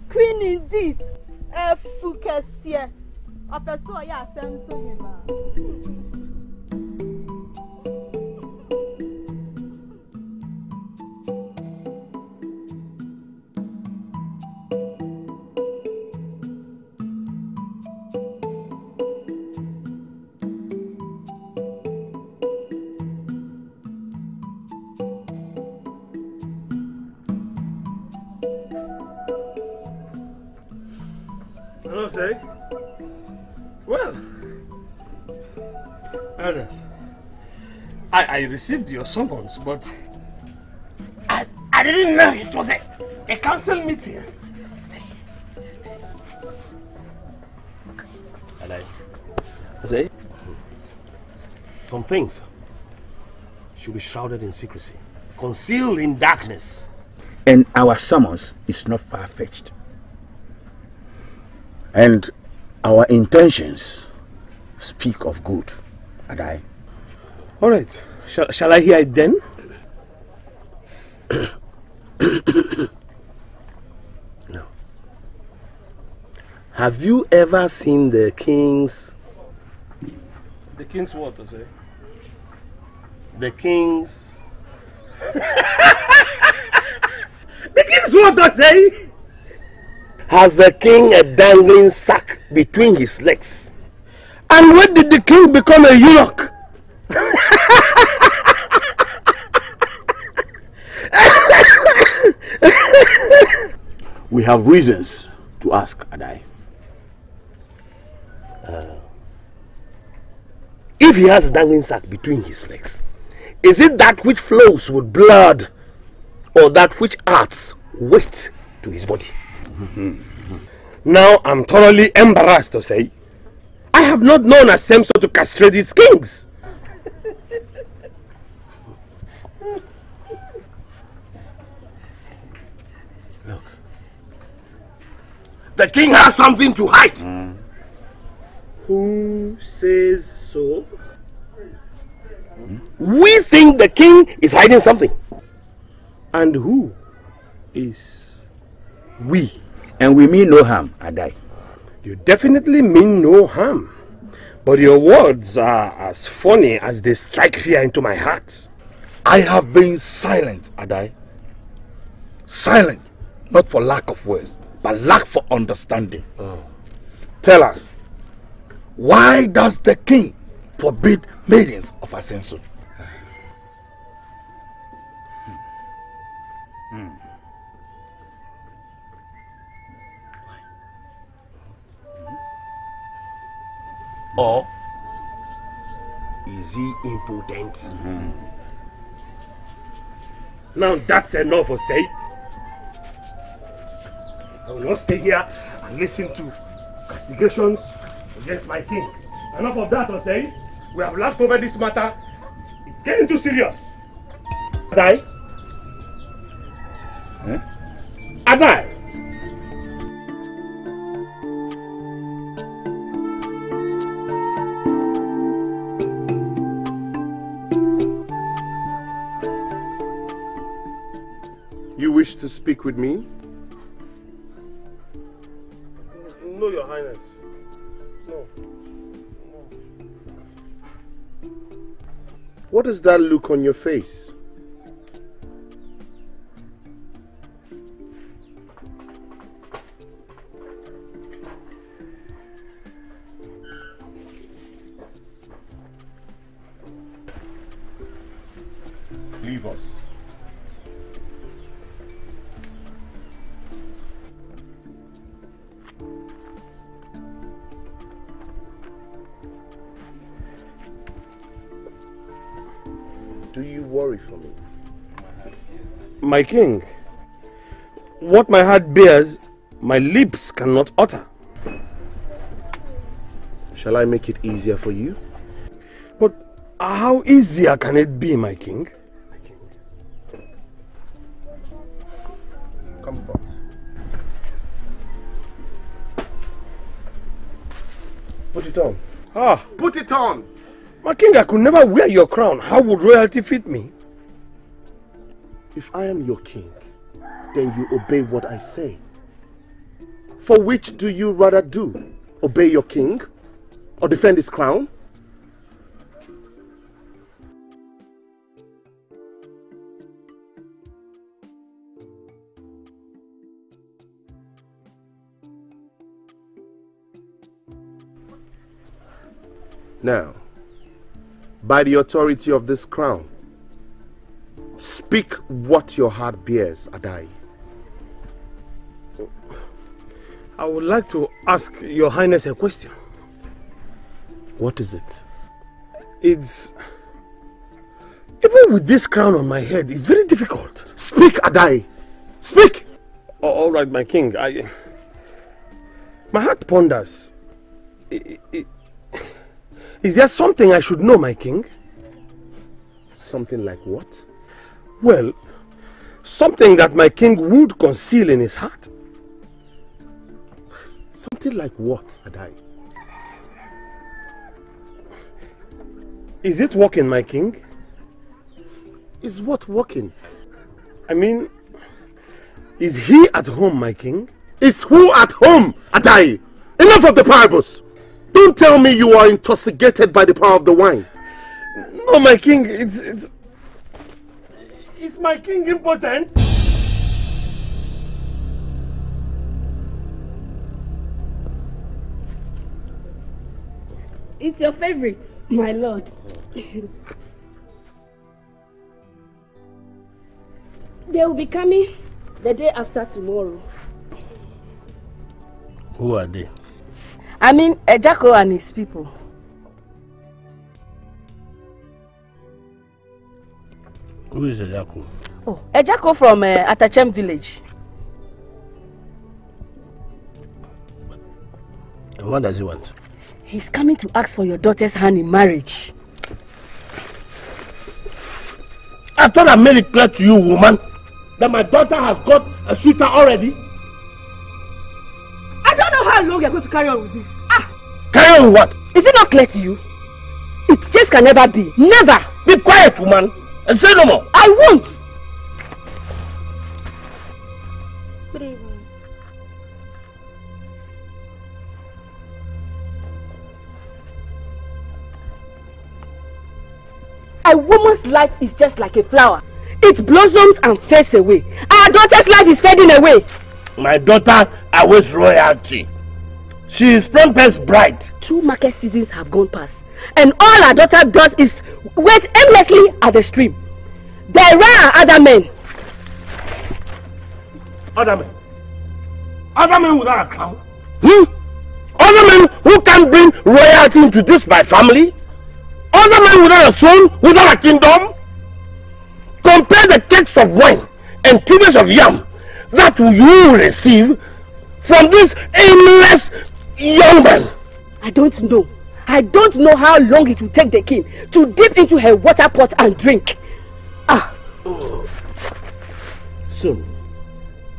Queen indeed. Fukasia. Apesoya Asemso. Hello, say. Well, elders, I received your summons, but I didn't know it was a council meeting. And I say, some things should be shrouded in secrecy, concealed in darkness. And our summons is not far-fetched. And our intentions speak of good, Adai. All right. Shall I hear it then? No. Have you ever seen the king's... The king's what, I say? The king's... The king's what, I say? Has the king a dangling sack between his legs? And when did the king become a eunuch? We have reasons to ask, Adai. If he has a dangling sack between his legs, is it that which flows with blood or that which adds weight to his body? Now I'm thoroughly embarrassed to say, I have not known Asemso to castrate its kings. Look, the king has something to hide. Who says so? We think the king is hiding something. And who is we? And we mean no harm, Adai. You definitely mean no harm. But your words are as funny as they strike fear into my heart. I have been silent, Adai. Silent, not for lack of words, but lack for understanding. Tell us, why does the king forbid maidens of Asenso? Or is he impotent? Now that's enough, Osei. I will not stay here and listen to castigations against my king. Enough of that, Osei. We have laughed over this matter. It's getting too serious. Adai? Adai! You wish to speak with me? No, Your Highness. No. What is that look on your face? do you worry for me? My king, what my heart bears, my lips cannot utter. Shall I make it easier for you? But how easier can it be, my king? Comfort. Put it on. Ah. Put it on! My king, I could never wear your crown. How would royalty fit me? If I am your king, then you obey what I say. For which do you rather do? Obey your king? Or defend his crown? Now, by the authority of this crown, speak what your heart bears, Adai. I would like to ask your highness a question. What is it? It's... Even with this crown on my head, it's very difficult. Speak, Adai! Speak! Oh, all right, my king. My heart ponders. Is there something I should know, my king? Something like what? Well, something that my king would conceal in his heart. Something like what, Adai? Is it working, my king? Is what working? I mean, is he at home, my king? Is who at home, Adai? Enough of the parables! Don't tell me you are intoxicated by the power of the wine. No, my king, it's... Is my king impotent? It's your favorite, my lord. They will be coming the day after tomorrow. Who are they? I mean, Ejako and his people. Who is Ejako? Oh, Ejako from Atachem village. And what does he want? He's coming to ask for your daughter's hand in marriage. I thought I made it clear to you, woman, that my daughter has got a suitor already. I don't know how long you're going to carry on with this. Carry on with what? Is it not clear to you? It just can never be. Never! Be quiet, woman, and say no more. I won't! Good evening. A woman's life is just like a flower. It blossoms and fades away. Our daughter's life is fading away. My daughter awaits royalty. She is Prempe's bride. 2 market seasons have gone past, and all our daughter does is wait endlessly at the stream. There are other men. Other men? Other men without a crown? Other men who can bring royalty into this my family? Other men without a throne, without a kingdom? Compare the cakes of wine and tubers of yam that you will receive from this aimless young man. I don't know. I don't know how long it will take the king to dip into her water pot and drink. Soon.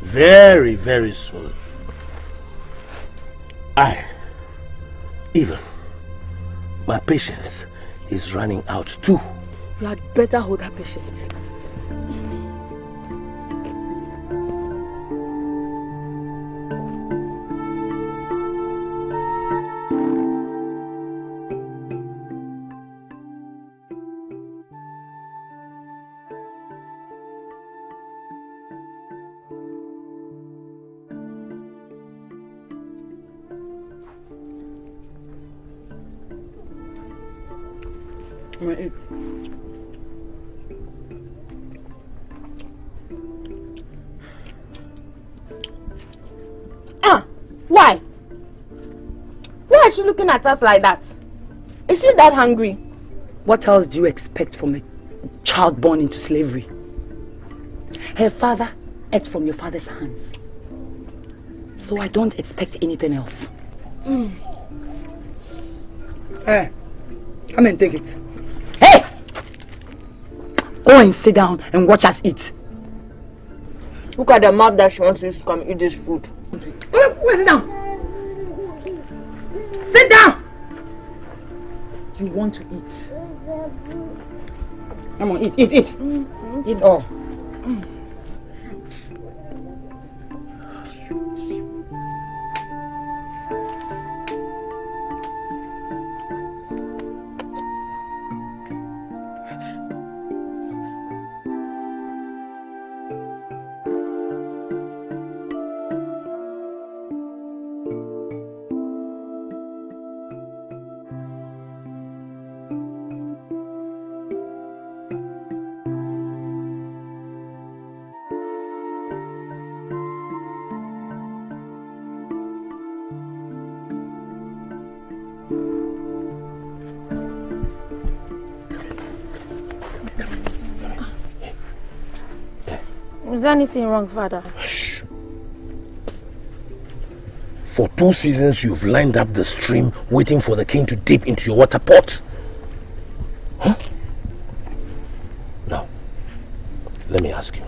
Very, very soon. Even my patience is running out too. You had better hold her patience. Why? Why is she looking at us like that? Is she that hungry? What else do you expect from a child born into slavery. Her father ate from your father's hands. So I don't expect anything else. Hey, come and take it. Hey! Go and sit down and watch us eat. Look at the mouth that she wants to use to come eat this food. Go sit down. Sit down! You want to eat. Come on, eat. Eat all. Is there anything wrong, Father? Shh. For 2 seasons you've lined up the stream waiting for the king to dip into your water pot. Huh? Now, let me ask you.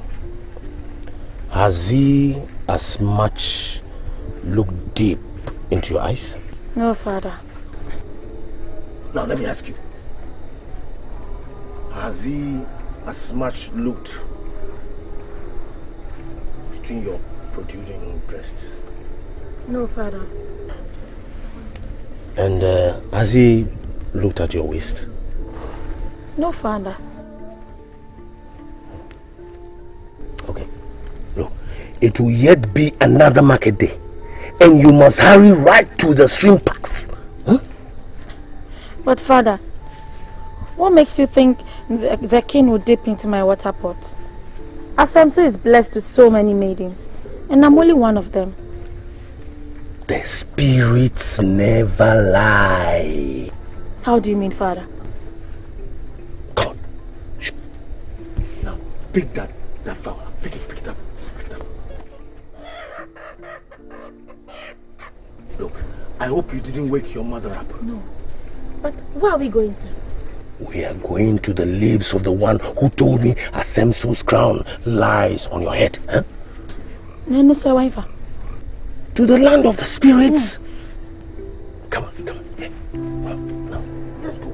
Has he as much looked deep into your eyes? No, Father. Now let me ask you. Has he as much looked between your protruding breasts? No, Father. And has he looked at your waist? No, Father. Okay. Look, it will yet be another market day, and you must hurry right to the stream path. Huh? But Father, what makes you think the king will dip into my water pot? Asemso is blessed with so many maidens, and I'm only one of them. The spirits never lie. How do you mean, Father? Come on. Shh. Now, pick that fowl. Pick it up. Look, I hope you didn't wake your mother up. No. But where are we going to? We are going to the lips of the one who told me Asemso's crown lies on your head. Huh? To the land of the spirits. Come on. Yeah. Well, now, let's go.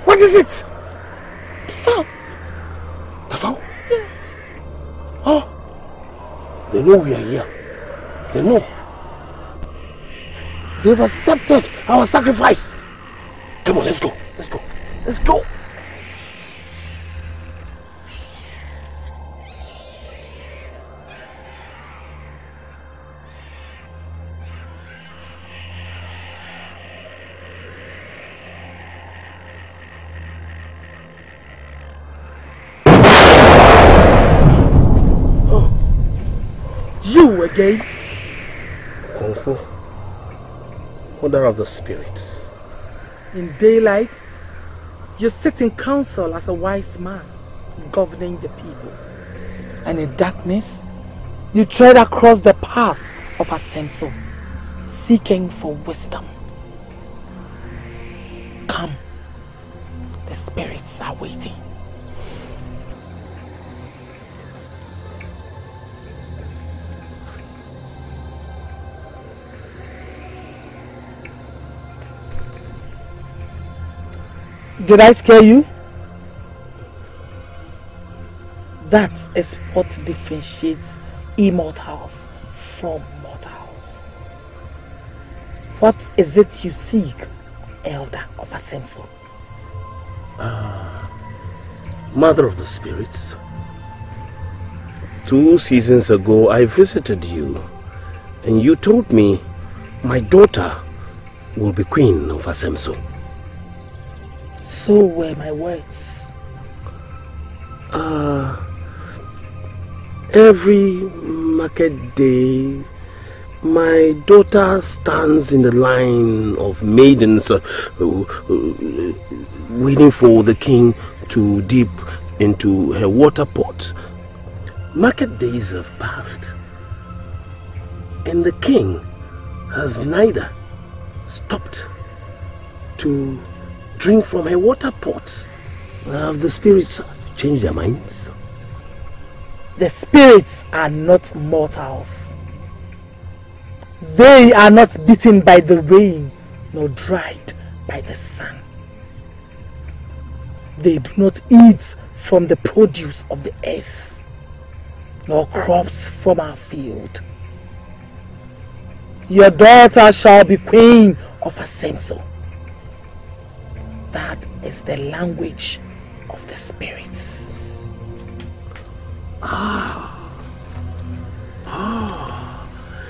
What is it? The fowl. The fowl? Yes. Oh, they know we are here. They know. They've accepted our sacrifice. Come on, let's go. You again? Kung Fu, mother of the spirits. In daylight, you sit in council as a wise man, governing the people. And in darkness, you tread across the path of Asemso, seeking for wisdom. Come, the spirits are waiting. Did I scare you? That is what differentiates immortals from mortals. What is it you seek, Elder of Asemso? Mother of the spirits, 2 seasons ago I visited you and you told me my daughter will be queen of Asemso. So were my words. Every market day, my daughter stands in the line of maidens waiting for the king to dip into her water pot. Market days have passed, and the king has neither stopped to drink from her water pot. Have the spirits changed their minds? The spirits are not mortals. They are not beaten by the rain, nor dried by the sun. They do not eat from the produce of the earth, nor crops from our field. Your daughter shall be queen of Asemso. That is the language of the spirits.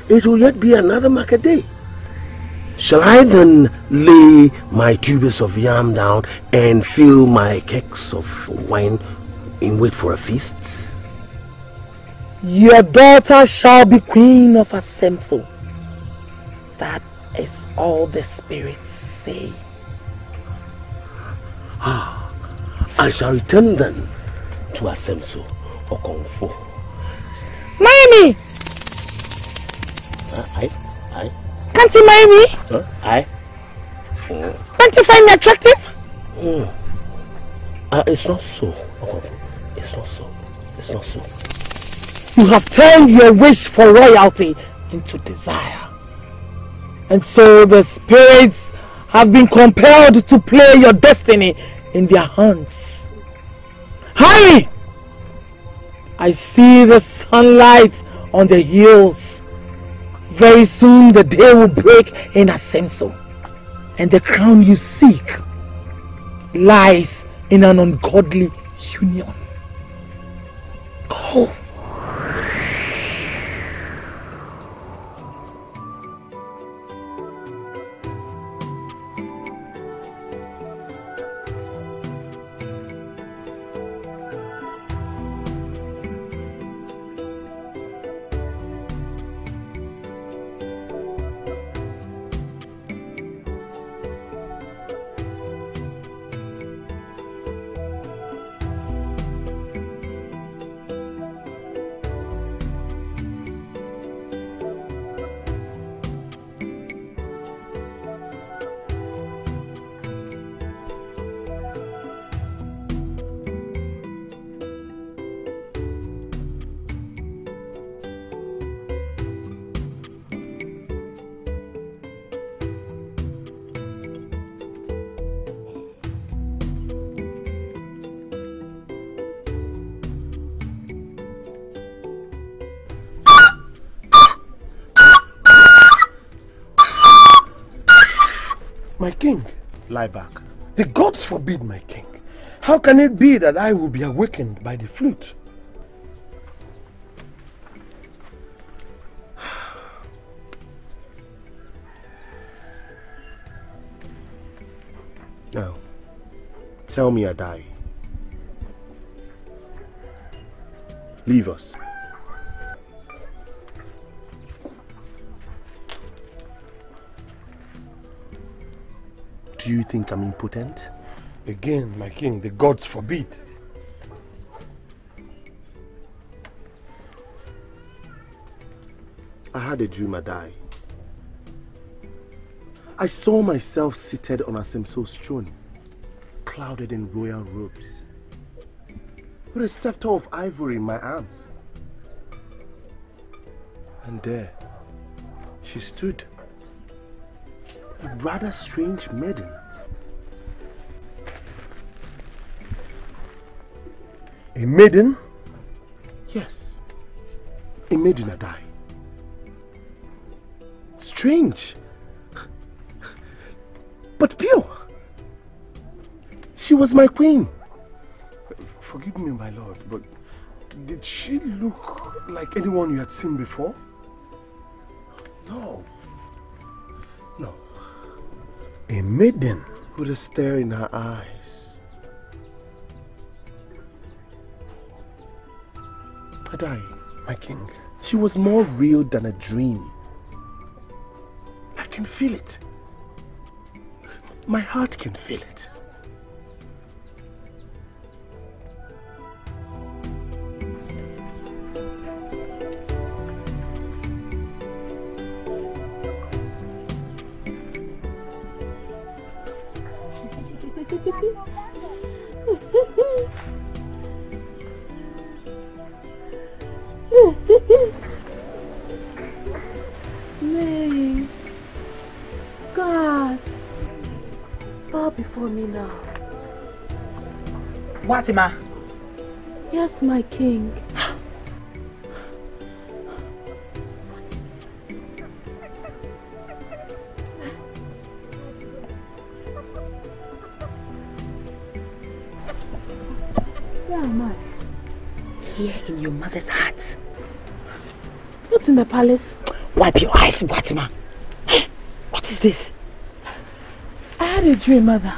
It will yet be another market day. Shall I then lay my tubers of yam down and fill my kegs of wine in wait for a feast? Your daughter shall be queen of Asemso. That is all the spirits say. I shall return then to Asemso or Kongfu. Marry me! I? Can't you marry me? I? Don't you find me attractive? It's not so. It's not so. It's not so. You have turned your wish for royalty into desire. And so the spirits have been compelled to play your destiny in their hands. Hurry! I see the sunlight on the hills. Very soon the day will break in Asemso, and the crown you seek lies in an ungodly union. Go. My king, lie back. The gods forbid, my king. How can it be that I will be awakened by the flute? Now, tell me, Adai. Leave us. Do you think I'm impotent? Again, my king, the gods forbid. I had a dream, Adai. I saw myself seated on Asemso's throne, clouded in royal robes, with a scepter of ivory in my arms. And there, she stood, a rather strange maiden. A maiden? Yes, a maiden, Adai. Strange, but pure. She was my queen. Forgive me, my lord, but Did she look like anyone you had seen before? No. No. A maiden with a stare in her eyes. Adai, my king, she was more real than a dream. I can feel it. My heart can feel it. Maid, God, bow before me now. Watima. Yes, my king. Where am I? Here in your mother's heart. Not in the palace. Wipe your eyes, Watima. What is this? I had a dream, mother.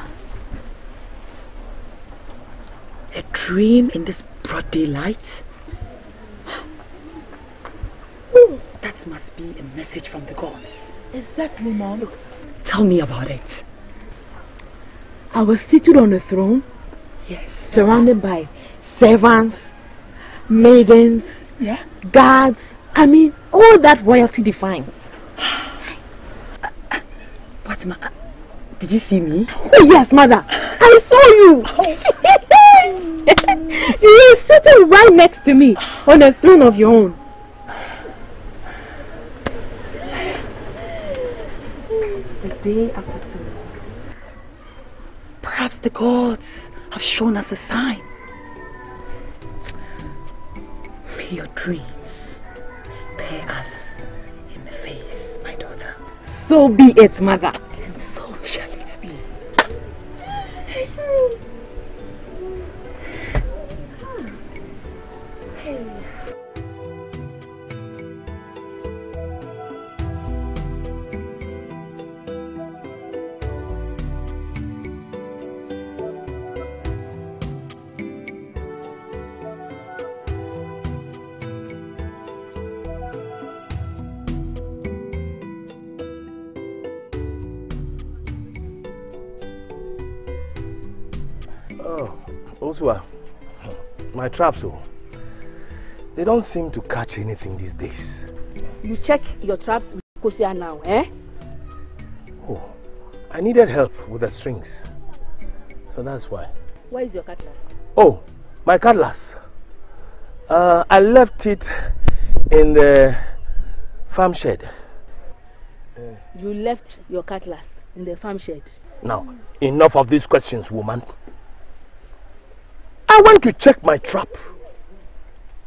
A dream in this broad daylight? That must be a message from the gods. Exactly, Mom. Look, tell me about it. I was seated on a throne. Yes. Surrounded by servants, maidens, guards. I mean, all that royalty defines. Fatima, did you see me? Oh yes, mother. I saw you. You were sitting right next to me on a throne of your own. The day after tomorrow. Perhaps the gods have shown us a sign. May your dreams stare us in the face, my daughter. So be it, mother. And so shall it be. Oswa, my traps, they don't seem to catch anything these days. You check your traps with Kosia now, eh? Oh, I needed help with the strings. So that's why. Where is your cutlass? Oh, my cutlass. I left it in the farm shed. You left your cutlass in the farm shed? Now, enough of these questions, woman. I went to check my trap,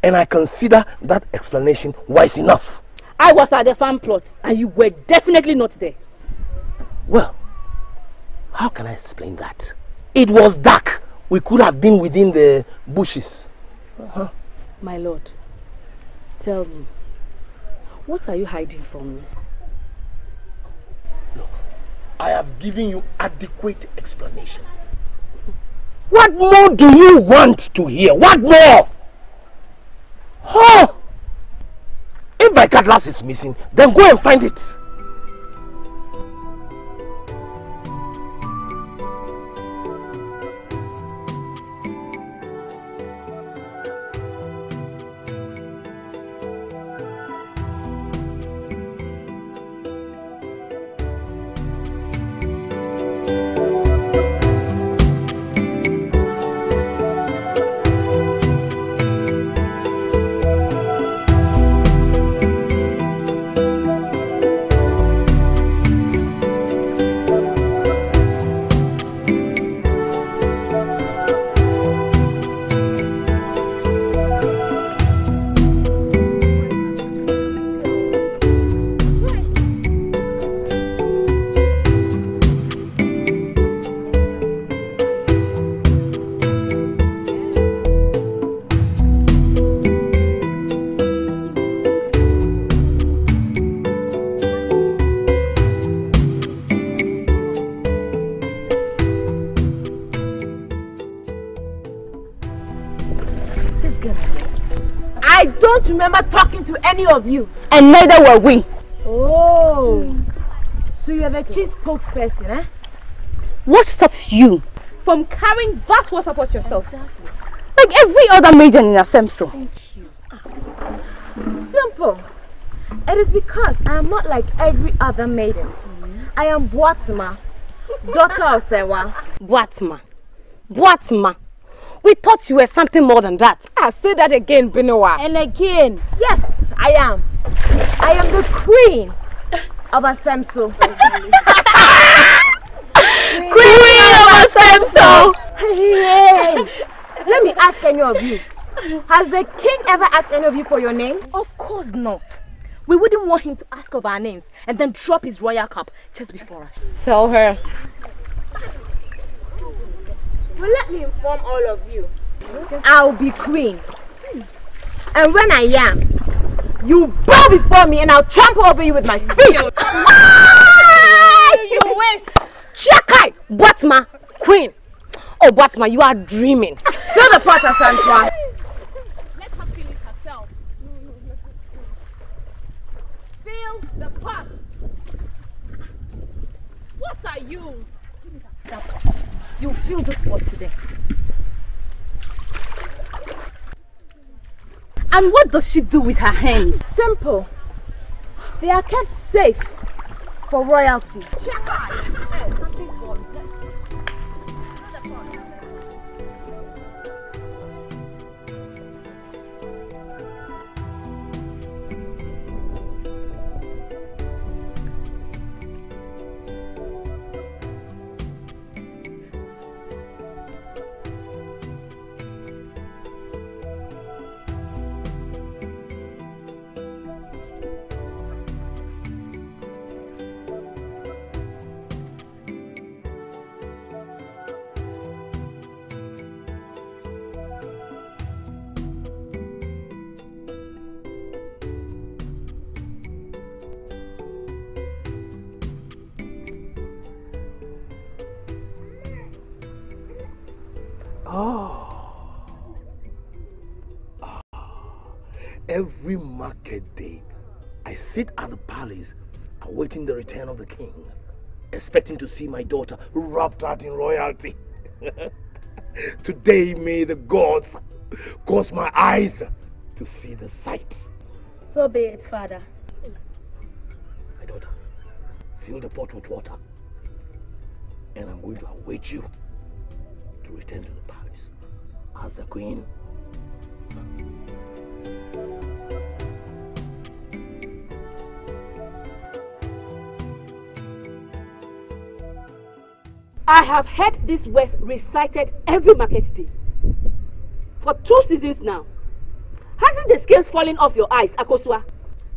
and I consider that explanation wise enough. I was at the farm plot, and you were definitely not there. Well, how can I explain that? It was dark. We could have been within the bushes. My lord, tell me, what are you hiding from me? Look, I have given you adequate explanation. What more do you want to hear? What more? Huh? If my cutlass is missing, then go and find it. don't remember talking to any of you. And neither were we. Oh, so you're the chief spokesperson, eh? What stops you from carrying that water pot yourself? Exactly. Like every other maiden in Asemso. Thank you. Simple. It is because I am not like every other maiden. I am Boatma, daughter of Sewa. Boatma. We thought you were something more than that. Say that again, Benowa. And again. Yes, I am. I am the queen of Asemso. Queen of Asemso! Hey. Let me ask any of you. Has the king ever asked any of you for your names? Of course not. We wouldn't want him to ask of our names and then drop his royal cup just before us. Tell her. Well, let me inform all of you. I'll be queen. And when I am, you bow before me and I'll trample over you with my feet. You wish. Chakai, Boatma, queen. Oh, Boatma, you are dreaming. Fill the pot, Asantua. Let her feel it herself. Fill the pot. What are you? You fill this pot today. And what does she do with her hands? Simple. They are kept safe for royalty. Every market day, I sit at the palace awaiting the return of the king, expecting to see my daughter wrapped out in royalty. Today, may the gods cause my eyes to see the sight. So be it, father. My daughter, fill the pot with water, and I'm going to await you to return to the palace as the queen. I have heard these words recited every market day for 2 seasons now. Hasn't the scales fallen off your eyes, Akosua?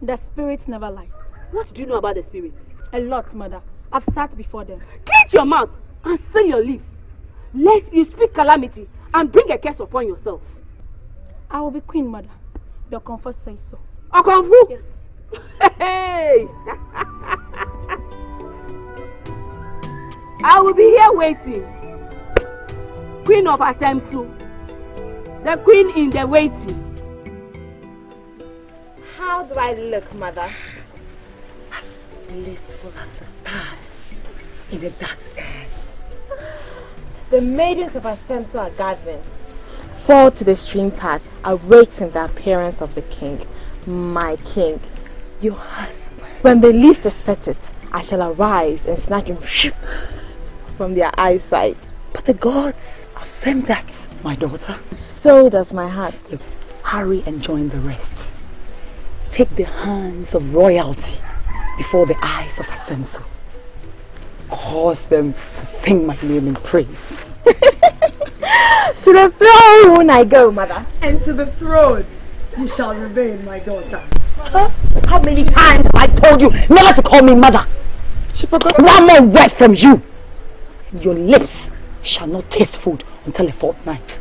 The spirits never lies. What do you know about the spirits? A lot, mother. I've sat before them. Clench your mouth and seal your lips, lest you speak calamity and bring a curse upon yourself. I will be queen, mother. Your comfort says so. Okonfu? Yes. Hey! I will be here waiting. Queen of Asemsu. The queen in the waiting. How do I look, mother? As blissful as the stars in the dark sky. The maidens of Asemsu are gathering. Fall to the stream path, awaiting the appearance of the king. My king. Your husband. When they least expect it, I shall arise and snatch him from their eyesight. But the gods affirm that, my daughter. So does my heart. Look, hurry and join the rest. Take the hands of royalty before the eyes of Asemsu. Cause them to sing my name in praise. To the throne I go, mother. And to the throne you shall remain, my daughter. How many times have I told you never to call me mother? She forgot. One more word from you, and your lips shall not taste food until a fortnight.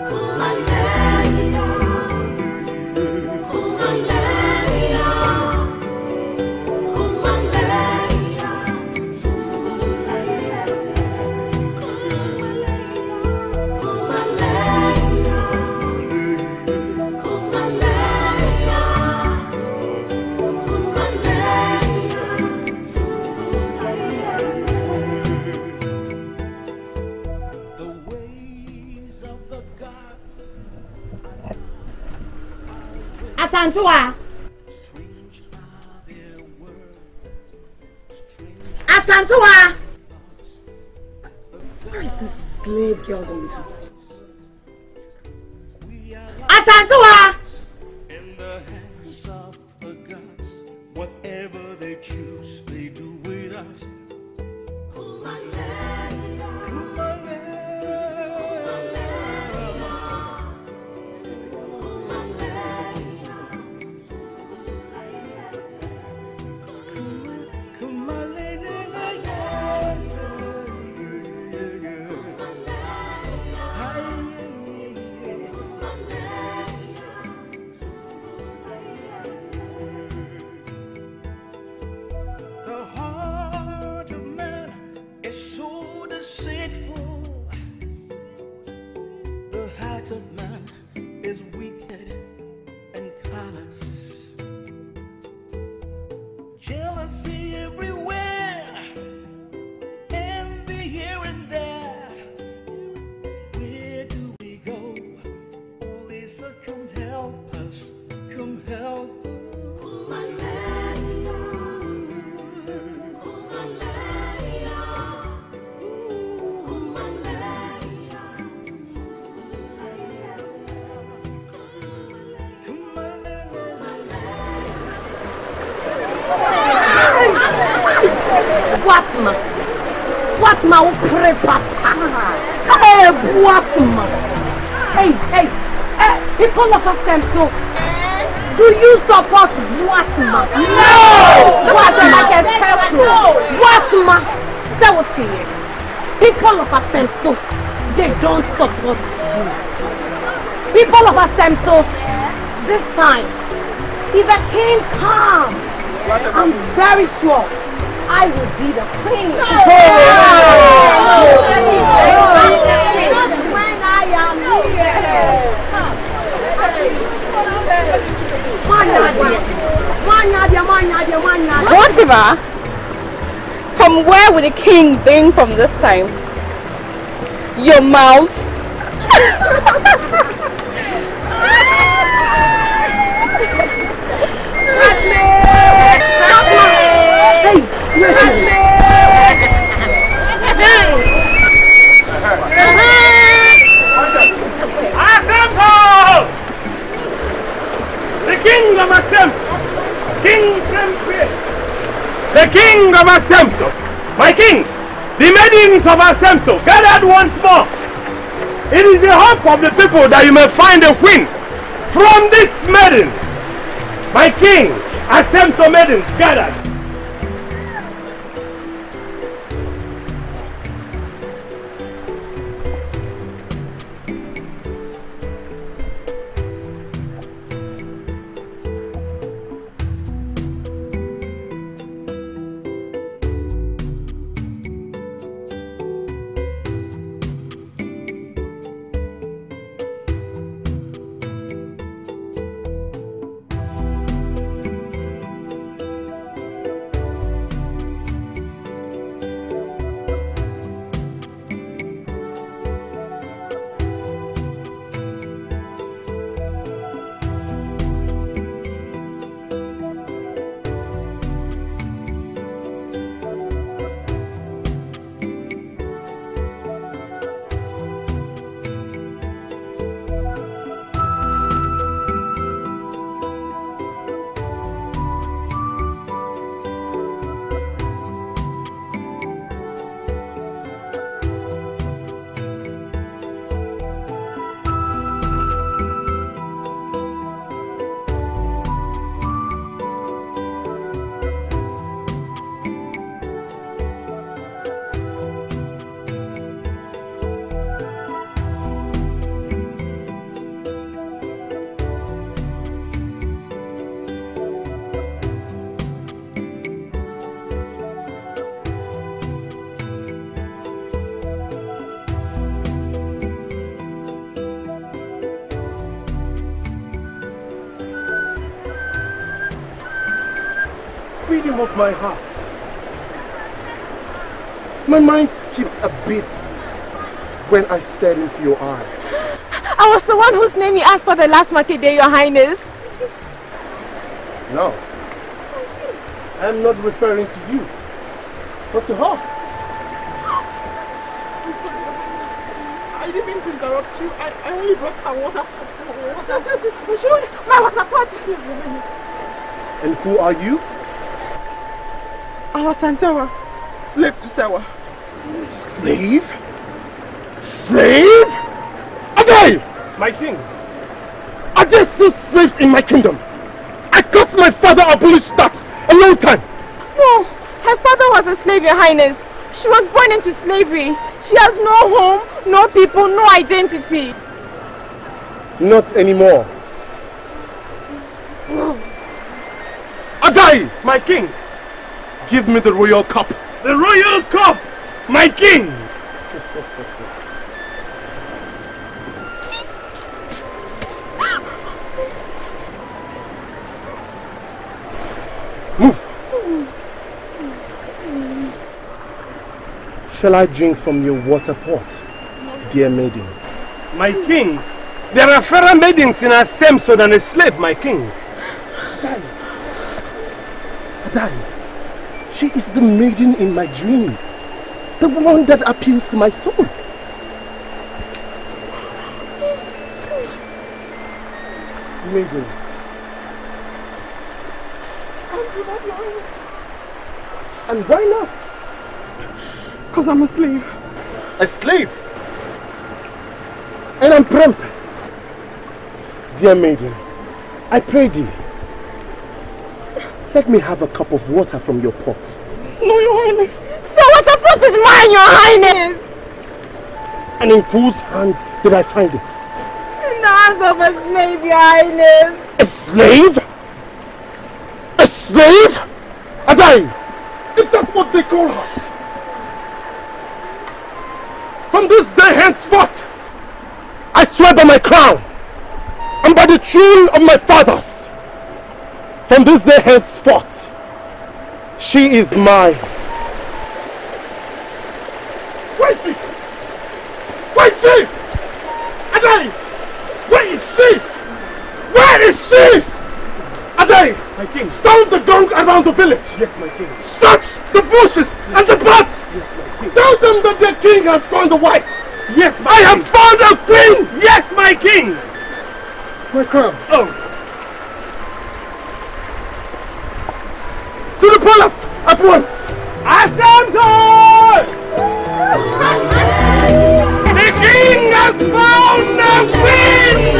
Humiliated. Asantua! Asantua! Where is this slave girl going to? Asantua! In the hands of the gods, whatever they choose, they do with us. So deceitful, the heart of man is wicked and callous. Jealousy everywhere, envy here and there. Where do we go? Oh, Lisa, come help us, come help us. Watma will pray papa. Hey, Watma. Hey, people of Asemso, do you support Watma? No! Watma can help you. Watma, say what here. People of Asemso, they don't support you. People of Asemso, this time, if a king comes, I'm very sure I will be the queen. When I am here. Whatever. From where will the king drink from this time? Your mouth. The king of Asemso, the king of Asemso, my king, the maidens of Asemso, gathered once more. It is the hope of the people that you may find a queen from this maiden. My king, Asemso maidens gathered. Freedom of my heart. My mind skipped a bit when I stared into your eyes. I was the one whose name you asked for the last market day, Your Highness. No. I'm not referring to you, but to her. I'm sorry, Your Highness. I didn't mean to interrupt you. I only brought her water. My water pot. Yes, Your Highness. And who are you? Santewa, slave to Sewa. Slave? Slave? Adai! My king. Are there still slaves in my kingdom? I thought my father abolished that a long time. No, her father was a slave, Your Highness. She was born into slavery. She has no home, no people, no identity. Not anymore. Adai! My king. Give me the royal cup. The royal cup! My king! Move! Shall I drink from your water pot, dear maiden? My king, there are fairer maidens in Asemso than a slave, my king. Adai, she is the maiden in my dream. The one that appeals to my soul. Maiden. And why not? Because I'm a slave. A slave? And I'm plump. Dear maiden, I pray thee, let me have a cup of water from your pot. No, Your Highness. The water pot is mine, Your Highness. And in whose hands did I find it? In the hands of a slave, Your Highness. A slave? A slave? Adai! Is that what they call her? From this day henceforth, I swear by my crown and by the throne of my fathers, from this day henceforth, she is mine. Where is she? Where is she? Adai! Where is she? Where is she? Adai! My king. Sound the gong around the village. Yes, my king. Search the bushes and the paths. Yes, my king. Tell them that their king has found a wife. Yes, my I king. have found a queen. Yes, my king. My crown. Oh. To the palace at once. Asemso! The king has found a queen!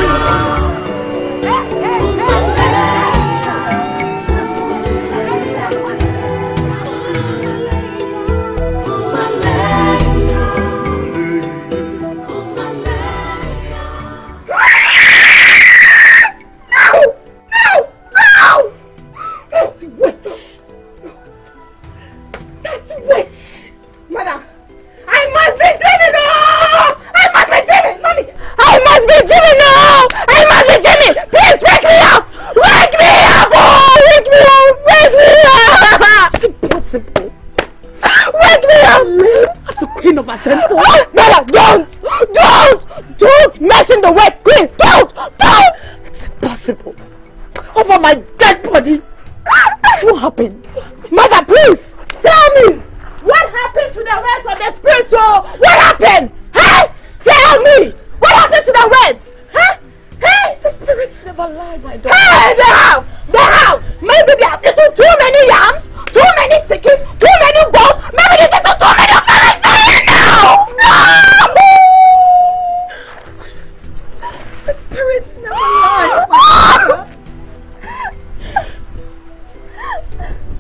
Mother, I must be dreaming now! I must be dreaming! Mommy, I must be dreaming now! I must be dreaming! Please wake me up! Wake me up! Oh, wake me up! Wake me up! It's impossible. Wake me up! As the queen of Asemso. Mother, don't mention the word queen! Don't! It's impossible. Over my dead body. What happened? Mother, please, tell me! What happened to the words of the spiritual? What happened? Hey! Tell me! What happened to the words? Huh? Hey! The spirits never lie, my daughter. Hey! They have! Maybe they have eaten too many yams, too many chickens, too many goats. Maybe they've eaten too many of everything! No! The spirits never lie, my daughter.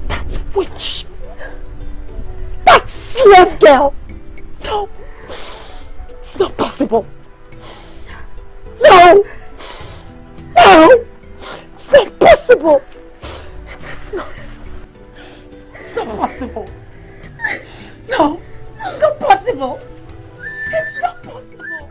That witch! That slave girl! No! It's not possible! No! It's not possible! It is not! It's not possible! No! It's not possible! It's not possible!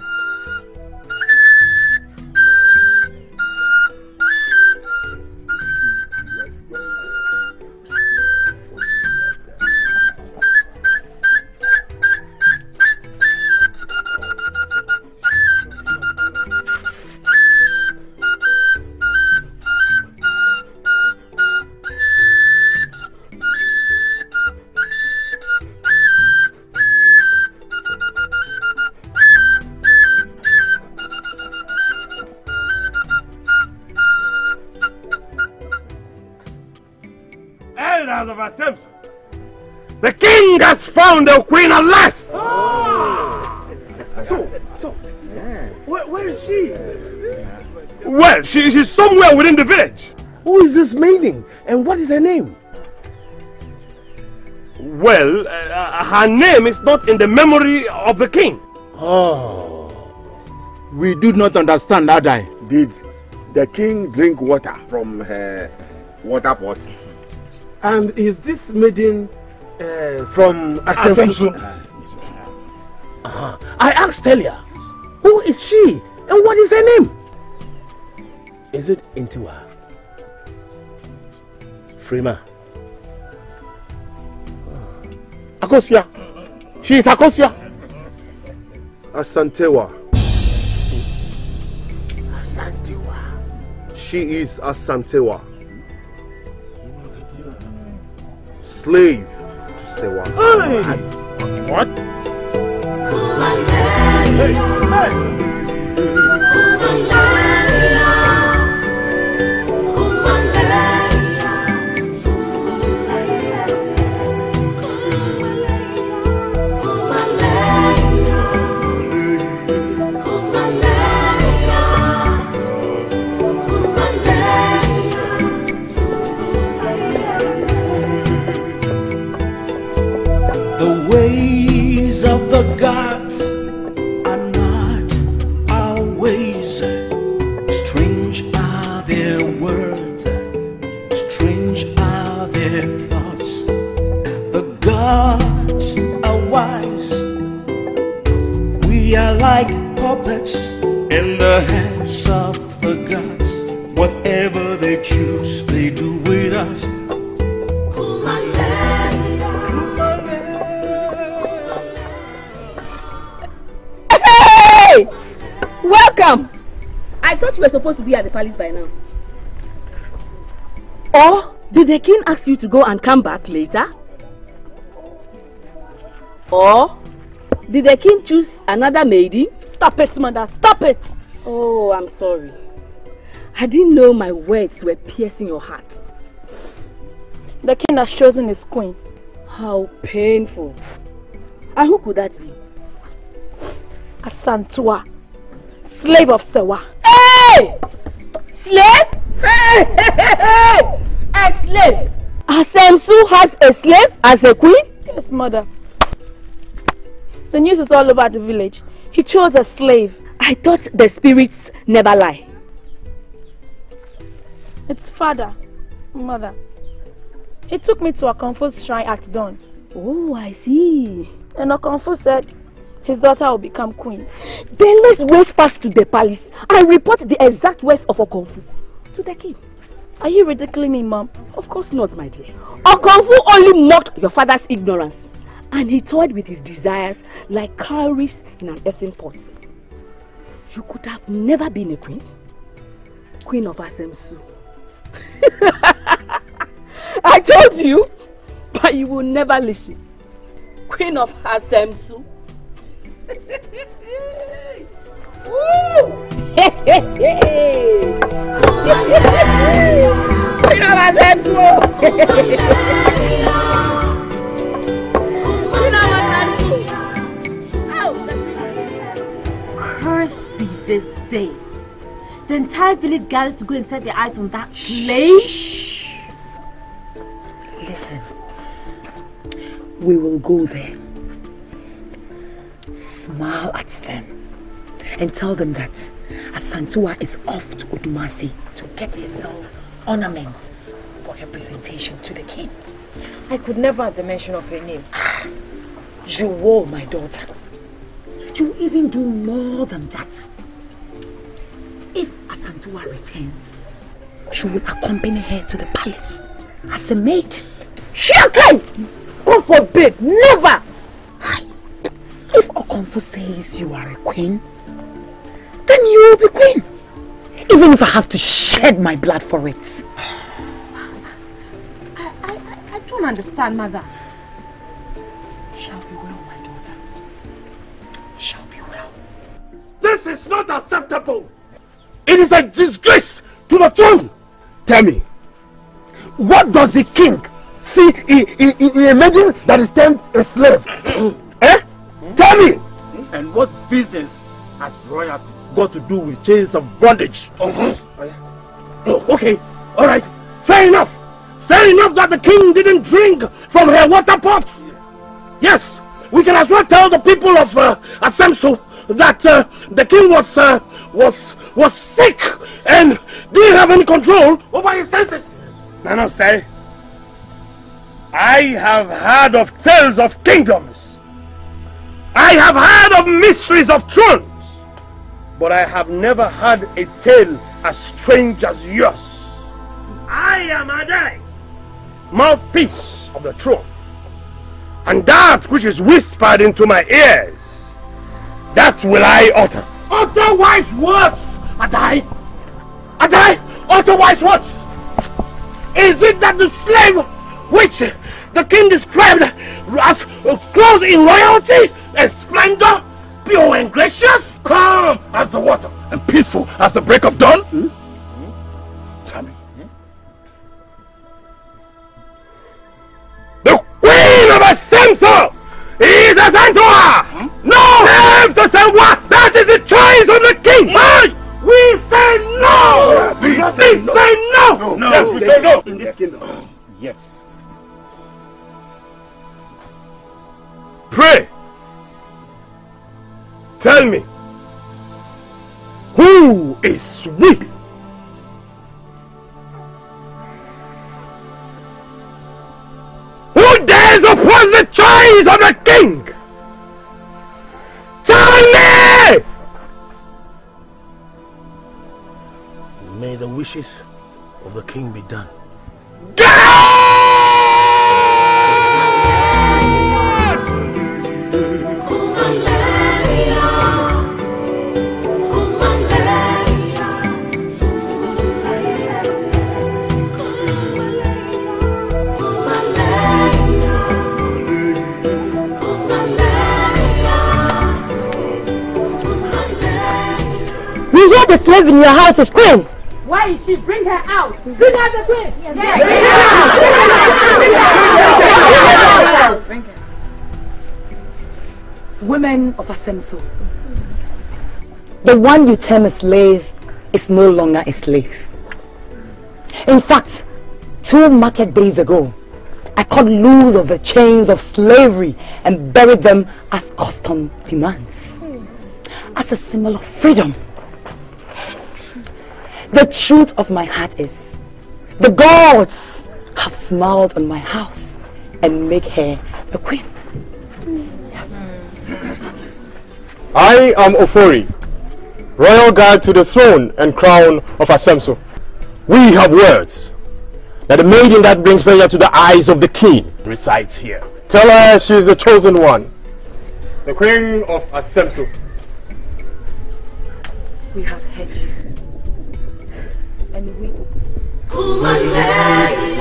of Asemso. The king has found the queen at last! So, where is she? Well, she's somewhere within the village. Who is this maiden and what is her name? Well, her name is not in the memory of the king. Oh. We do not understand, Adai. Did the king drink water from her water pot? And is this maiden from Asemso? I asked earlier, who is she and what is her name? Is it Intiwa? Frima? Akosua. She is Akosua. Asantewa. Asantewa. She is Asantewa. Slave to Sewa. Hey. What? The ways of the gods are not our ways. Strange are their words, strange are their thoughts. The gods are wise. We are like puppets in the hands of the gods. Whatever they choose, they do with us. Welcome! I thought you were supposed to be at the palace by now. Or did the king ask you to go and come back later? Or did the king choose another maiden? Stop it, mother, stop it! Oh, I'm sorry. I didn't know my words were piercing your heart. The king has chosen his queen. How painful. And who could that be? Asantewa, slave of Sewa. Hey! Slave? Hey! A slave? Asemso has a slave as a queen? Yes, mother. The news is all over the village. He chose a slave. I thought the spirits never lie. It's father, mother. He took me to a Okonfo's shrine at dawn. Oh, I see. And Okonfo said his daughter will become queen. Then let's race fast to the palace and report the exact words of Okonfo to the king. Are you ridiculing me, Mom? Of course not, my dear. Okonfo only mocked your father's ignorance, and he toyed with his desires like cowries in an earthen pot. You could have never been a queen. Queen of Asemso. I told you, but you will never listen. Queen of Asemso. Queen of Asemso. Cursed be this day. The entire village gathers to go and set their eyes on that slave. Listen, we will go there, smile at them, and tell them that Asantewa is off to Odumasi to get herself ornaments for her presentation to the king. I could never at the mention of her name. You will, my daughter. You will even do more than that. If Asantewa returns, she will accompany her to the palace as a maid. Shakai! God forbid! Never! If Okonfo says you are a queen, then you will be queen. Even if I have to shed my blood for it. I don't understand, mother. It shall be well, my daughter. It shall be well. This is not acceptable. It is a disgrace to the throne. Tell me, what does the king see a maiden that is termed a slave? Eh? Tell me! And what business has royalty got to do with chains of bondage? Oh, okay, alright, fair enough. Fair enough that the king didn't drink from her water pots. Yes, we can as well tell the people of Asemso that the king was sick and didn't have any control over his senses. Nano say, I have heard of tales of kingdoms. I have heard of mysteries of thrones. But I have never heard a tale as strange as yours. I am Adai, mouthpiece of the throne. And that which is whispered into my ears, that will I utter. Utter wise words, Adai! Adai, utter wise words! Is it that the slave which the king described as clothed in royalty and splendor, pure and gracious, calm as the water, and peaceful as the break of dawn? Tell me. The queen of Asemso is a Santua! No! Left to say what? That is the choice of the king! We say no! We say no! No. Yes, we say no! In this kingdom. Yes. Pray! Tell me, who is we? Who dares oppose the choice of the king? Tell me! May the wishes of the king be done. We hear the slave in your house is queen. Why is she? Bring her out. Bring out the queen. Yes. Bring her out. Women of Asemso, the one you term a slave is no longer a slave. In fact, 2 market days ago, I cut loose of the chains of slavery and buried them as custom demands, as a symbol of freedom. The truth of my heart is, the gods have smiled on my house and make her a queen. Yes. I am Ofori, royal guard to the throne and crown of Asemso. We have words that the maiden that brings pleasure to the eyes of the king resides here. Tell her she is the chosen one, the queen of Asemso. We have heard you. And we Humiliated.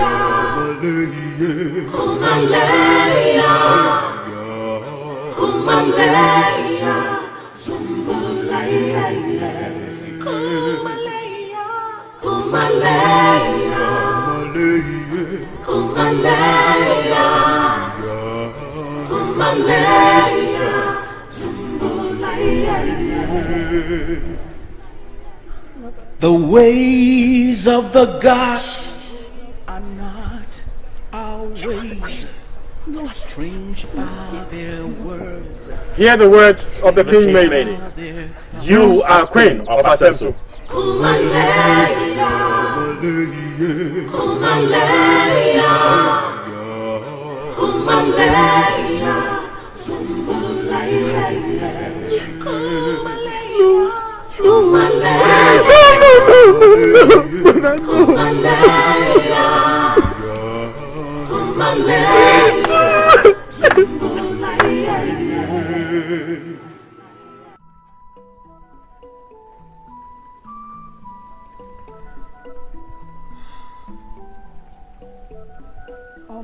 The ways of the gods are not our ways. Strange are their words. Hear the words of the king maiden. You are queen of Asemso. All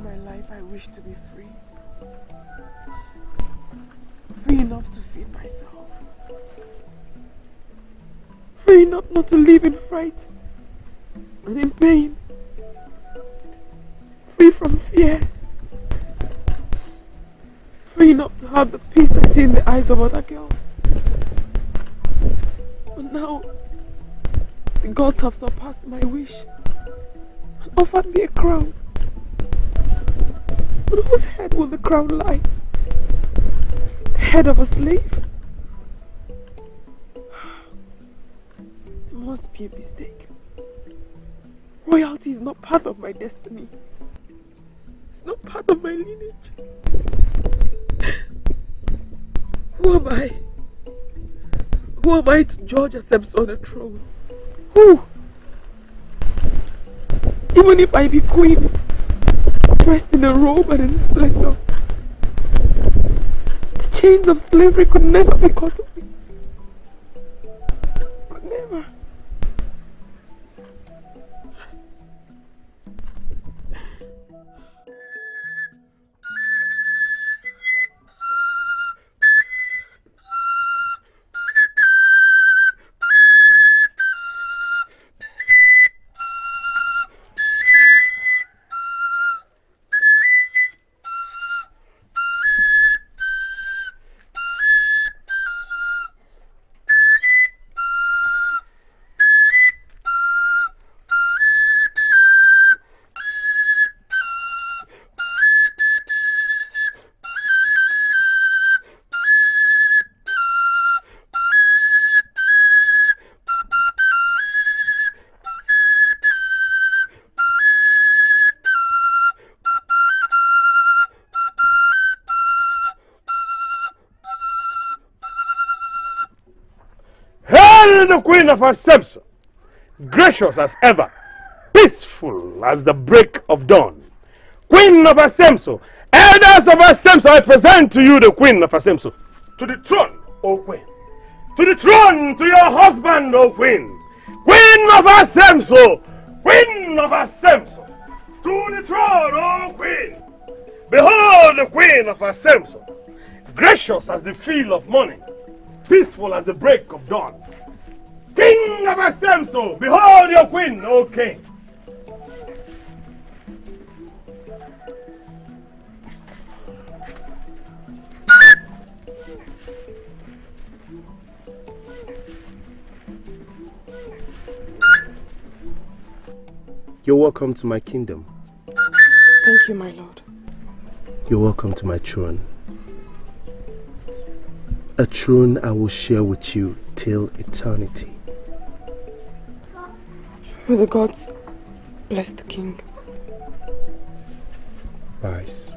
my life I wish to be free. Free enough to feed myself. Free enough not to live in fright and in pain. free from fear. Free not to have the peace I see in the eyes of other girls. But now, the gods have surpassed my wish and offered me a crown. On whose head will the crown lie? The head of a slave? There must be a mistake. Royalty is not part of my destiny. It's not part of my lineage. Who am I? Who am I to judge Asemso on a throne? Who? Even if I be queen, dressed in a robe and in splendor, the chains of slavery could never be cut off me. Could never. The Queen of Asemso, gracious as ever, peaceful as the break of dawn. Queen of Asemso, elders of Asemso, I present to you the Queen of Asemso. To the throne, O Queen. To the throne, to your husband, O Queen. Queen of Asemso, Queen of Asemso. To the throne, O Queen. Behold the Queen of Asemso, gracious as the feel of morning, peaceful as the break of dawn. King of Asemso, behold your queen, O king. You're welcome to my kingdom. Thank you, my lord. You're welcome to my throne. A throne I will share with you till eternity. May the gods bless the king. Rise.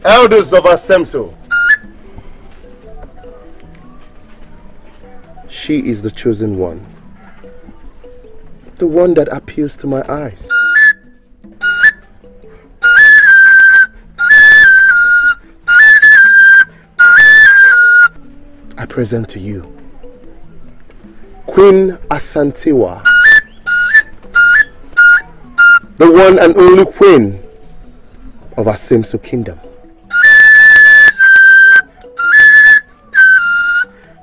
Elders of Asemso, she is the chosen one. The one that appeals to my eyes. I present to you Queen Asantewa, the one and only queen of Asemso Kingdom.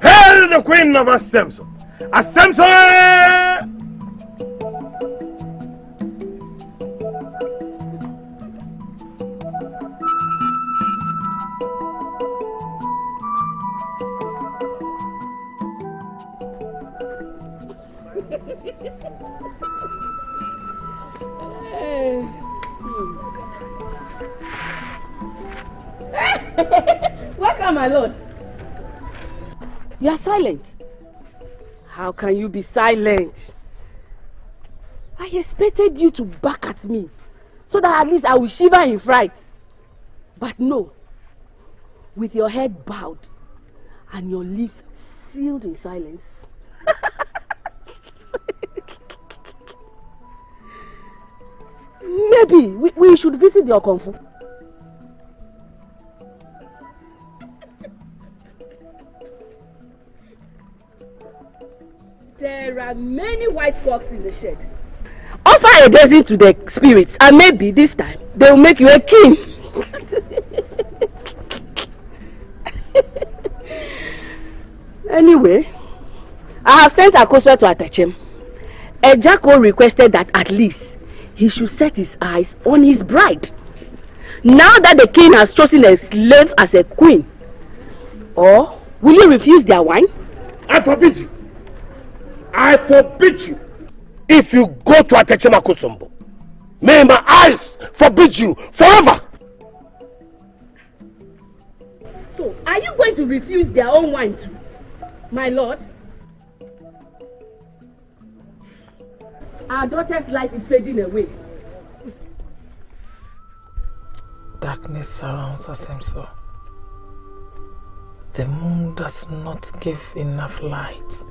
Hail the Queen of Asemso! Asemso! Welcome, my lord. You are silent. How can you be silent? I expected you to back at me so that at least I will shiver in fright. But no. With your head bowed and your lips sealed in silence. Maybe we should visit your Kung Fu. There are many white cocks in the shed. Offer a dozen to the spirits and maybe this time they will make you a king. Anyway, I have sent Akosua to Atachem. Ejako requested that at least he should set his eyes on his bride. Now that the king has chosen a slave as a queen, or will you refuse their wine? I forbid you. I forbid you. If you go to Atechema Kosombo, may my eyes forbid you forever. So, are you going to refuse their own wine too, my lord? Our daughter's life is fading away. Darkness surrounds Asemso. The moon does not give enough light,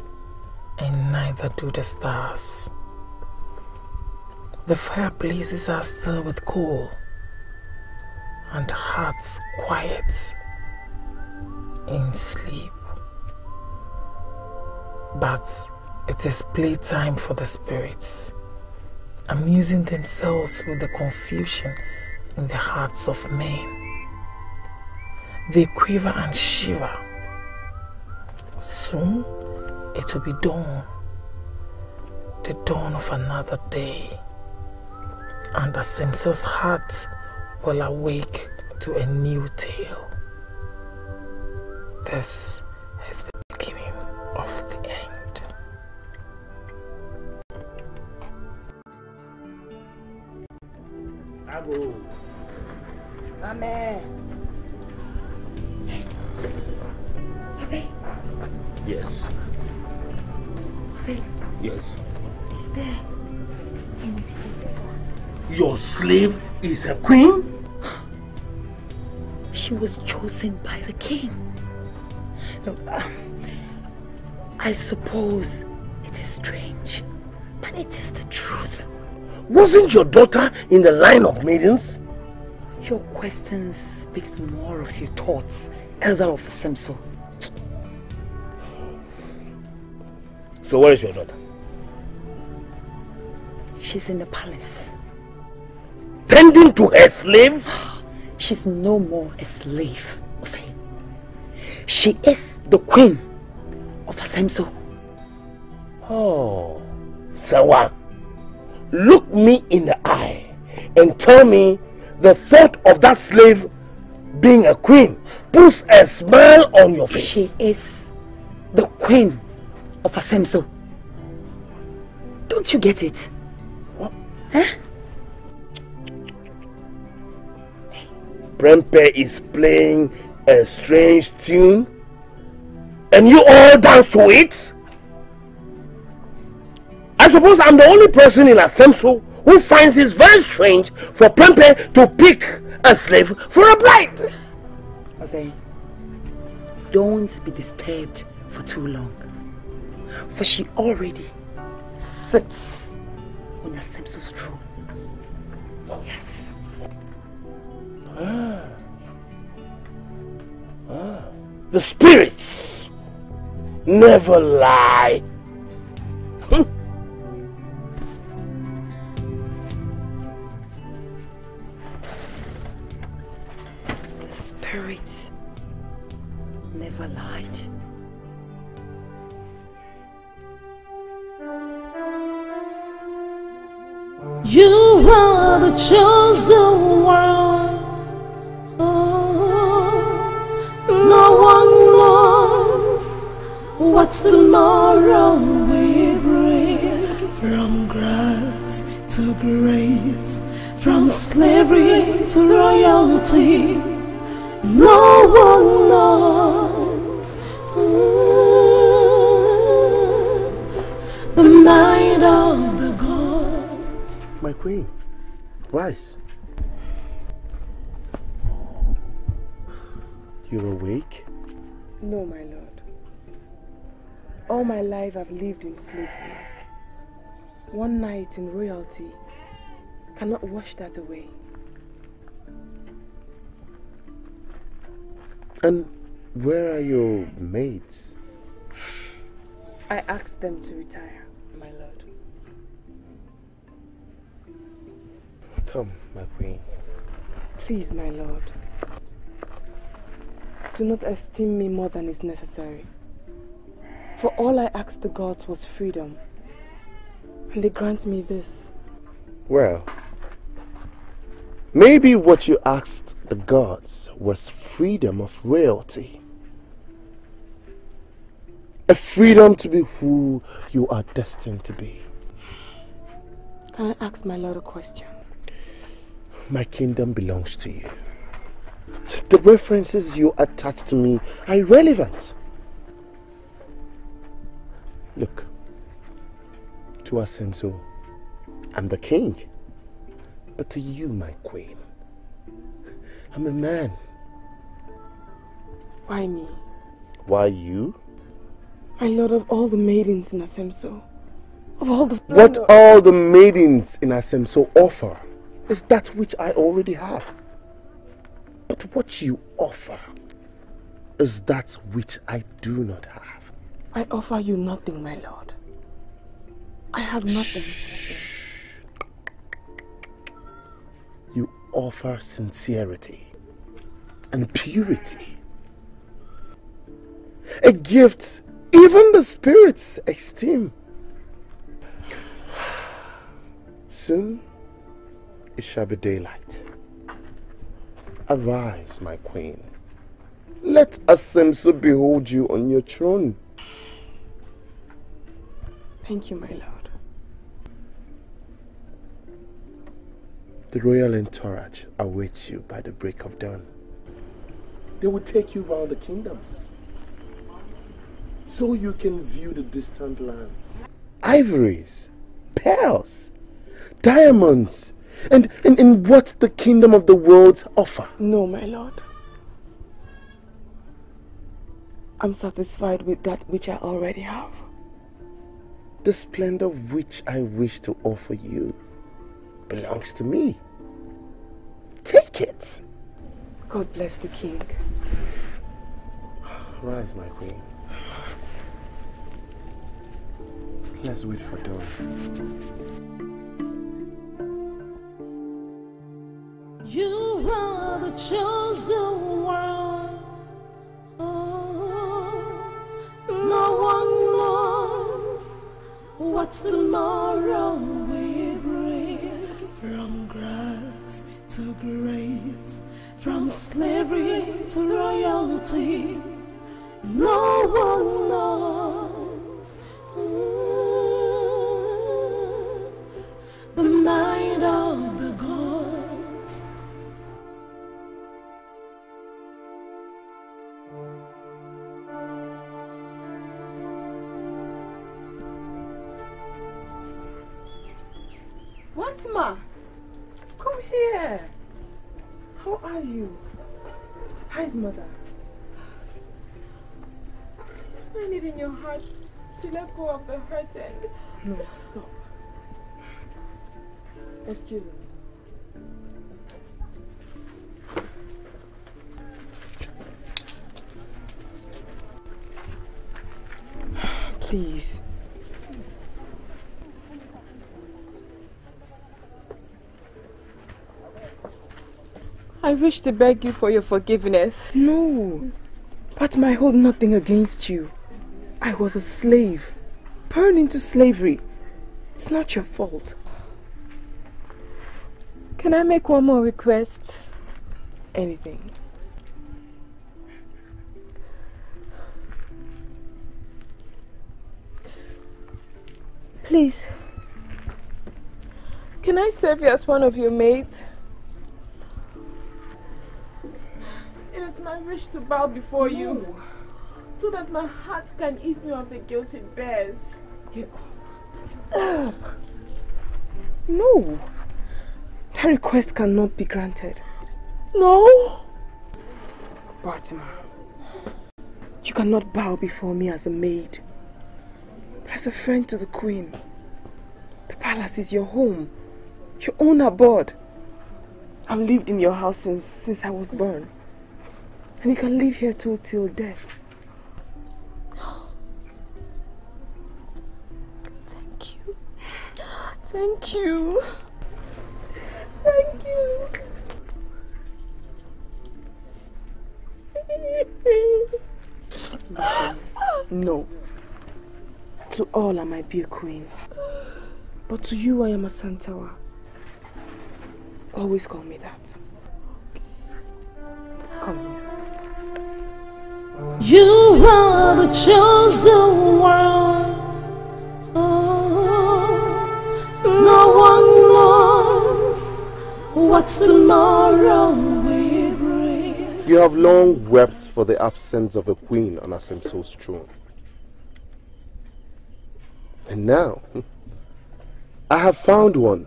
and neither do the stars. The fireplaces are still with coal, and hearts quiet in sleep. But it is playtime for the spirits, amusing themselves with the confusion in the hearts of men. They quiver and shiver. Soon it will be dawn, the dawn of another day, and Asemso's heart will awake to a new tale. This is the beginning of the end. Ago. Amen. Yes. Yes. Is there? Your slave is a queen? She was chosen by the king. No, I suppose it is strange, but it is the truth. Wasn't your daughter in the line of maidens? Your question speaks more of your thoughts, Elder of Asemso. So where is your daughter? She's in the palace. Tending to her slave? She's no more a slave, Osei. She is the queen of Asemso. Oh, Sawa, look me in the eye and tell me the thought of that slave being a queen puts a smile on your face. She is the queen of Asemso. Don't you get it? What? Huh? Prempe is playing a strange tune and you all dance to it? I suppose I'm the only person in Asemso who finds it very strange for Prempe to pick a slave for a bride. Osei, don't be disturbed for too long, for she already sits on Asemso's throne. Yes. The spirits never lie. The spirits never lied. You are the chosen one. No one knows what tomorrow will bring. From grass to grace, from slavery to royalty, no one knows the mind of the gods. My queen, rise. You're awake? No, my lord. All my life I've lived in slavery. One night in royalty cannot wash that away. And where are your maids? I asked them to retire, my lord. Come, my queen. Please, my lord. Do not esteem me more than is necessary. For all I asked the gods was freedom. and they grant me this. Well, maybe what you asked the gods was freedom of royalty. A freedom to be who you are destined to be. Can I ask my lord a question? My kingdom belongs to you. The references you attach to me are irrelevant. Look, to Asemso, I'm the king. But to you, my queen, I'm a man. Why me? Why you? My lord, of all the maidens in Asemso, of all the What all the maidens in Asemso offer is that which I already have. But what you offer is that which I do not have. I offer you nothing, my lord. I have nothing. You offer sincerity and purity. A gift even the spirits esteem. Soon it shall be daylight. Arise, my queen. Let Asemso behold you on your throne. Thank you, my lord. The royal entourage awaits you by the break of dawn. They will take you round the kingdoms, so you can view the distant lands. Ivories, pearls, diamonds, and what the kingdom of the world offer. No, my lord. I'm satisfied with that which I already have. The splendor which I wish to offer you belongs to me. Take it. God bless the king. Rise, my queen. Rise. Let's wait for dawn. You are the chosen one. Oh, no one knows what tomorrow will bring. From grass to grace, from slavery to royalty, no one knows the mind of the gods. What, ma? Come here. How are you? How's mother? Find it in your heart to let go of the hurt and... No, stop. Excuse us. Please. I wish to beg you for your forgiveness. No, but I hold nothing against you. I was a slave, born into slavery. It's not your fault. Can I make one more request? Anything. Please, can I serve you as one of your maids? It is my wish to bow before you, so that my heart can ease me of the guilt it bears. No, that request cannot be granted. No? Bartima, you cannot bow before me as a maid, but as a friend to the queen. The palace is your home, your own abode. I've lived in your house since I was born. And you can live here till death. Thank you. Thank you. Thank you. No. To all I might be a queen. But to you, I am a Santawa. Always call me that. Come here. You are the chosen one. No one knows what tomorrow will bring. You have long wept for the absence of a queen on Asemso's throne. And now, I have found one.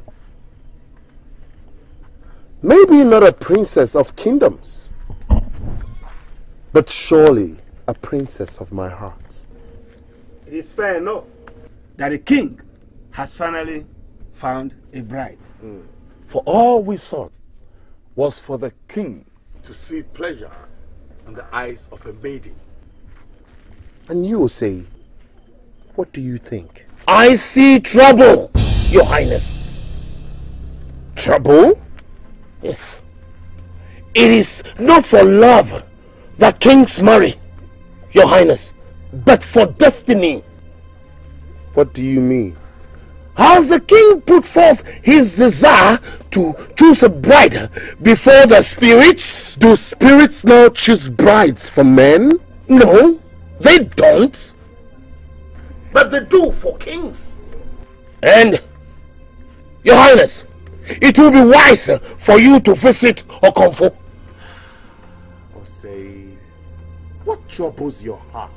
Maybe not a princess of kingdoms, but surely a princess of my heart. It is fair enough that the king has finally found a bride. For all we sought was for the king to see pleasure in the eyes of a maiden. And you will say, what do you think? I see trouble, Your Highness. Trouble? Yes. It is not for love that kings marry, Your Highness, but for destiny. What do you mean? Has the king put forth his desire to choose a bride before the spirits? Do spirits now choose brides for men? No, they don't. But they do for kings. And, Your Highness, it will be wiser for you to visit Okonfo. Or say, what troubles your heart?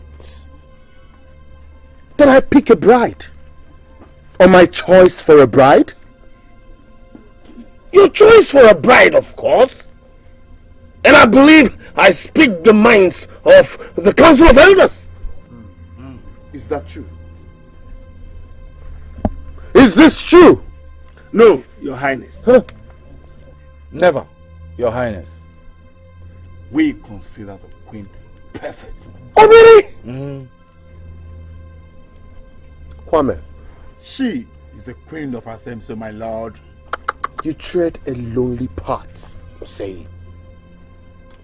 That I pick a bride? Or my choice for a bride? Your choice for a bride, of course. And I believe I speak the minds of the Council of Elders. Is that true? Is this true? No, Your Highness. Huh? Never, Your Highness. We consider the queen perfect. Oh, really? Kwame. She is the queen of Asemso, my lord. You tread a lonely path, say.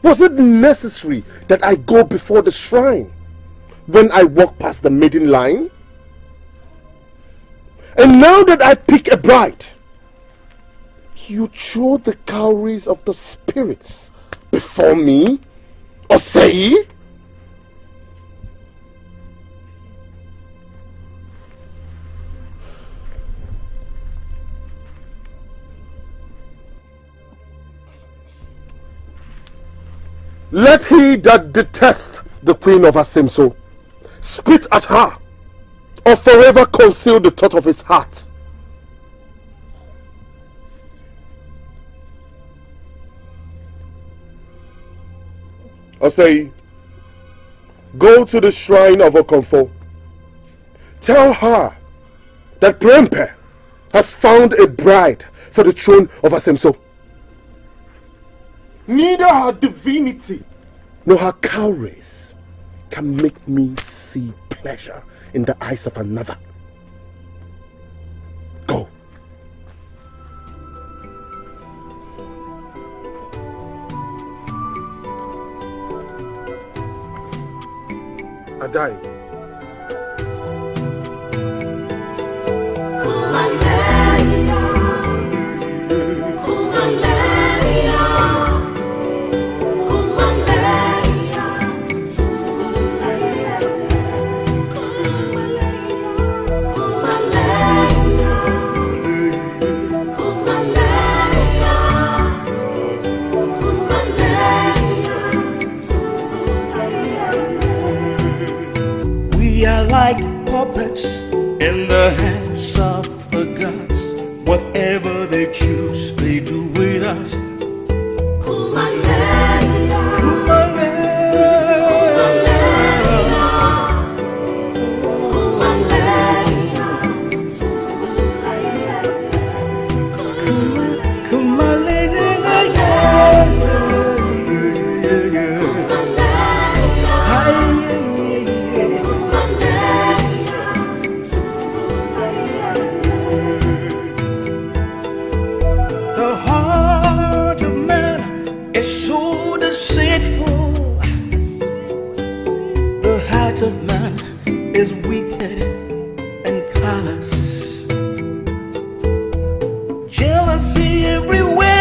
Was it necessary that I go before the shrine when I walk past the maiden line? And now that I pick a bride, you throw the cowries of the spirits before me? Or say? Let he that detesteth the queen of Asemso spit at her, or forever conceal the thought of his heart. Or say, go to the shrine of Okonfo. Tell her that Prempe has found a bride for the throne of Asemso. Neither her divinity nor her cowries can make me see pleasure in the eyes of another. Go. Adai. We are like puppets in the hands of the gods. Whatever they choose, they do with us. It's so deceitful. The heart of man is wicked and callous. jealousy everywhere.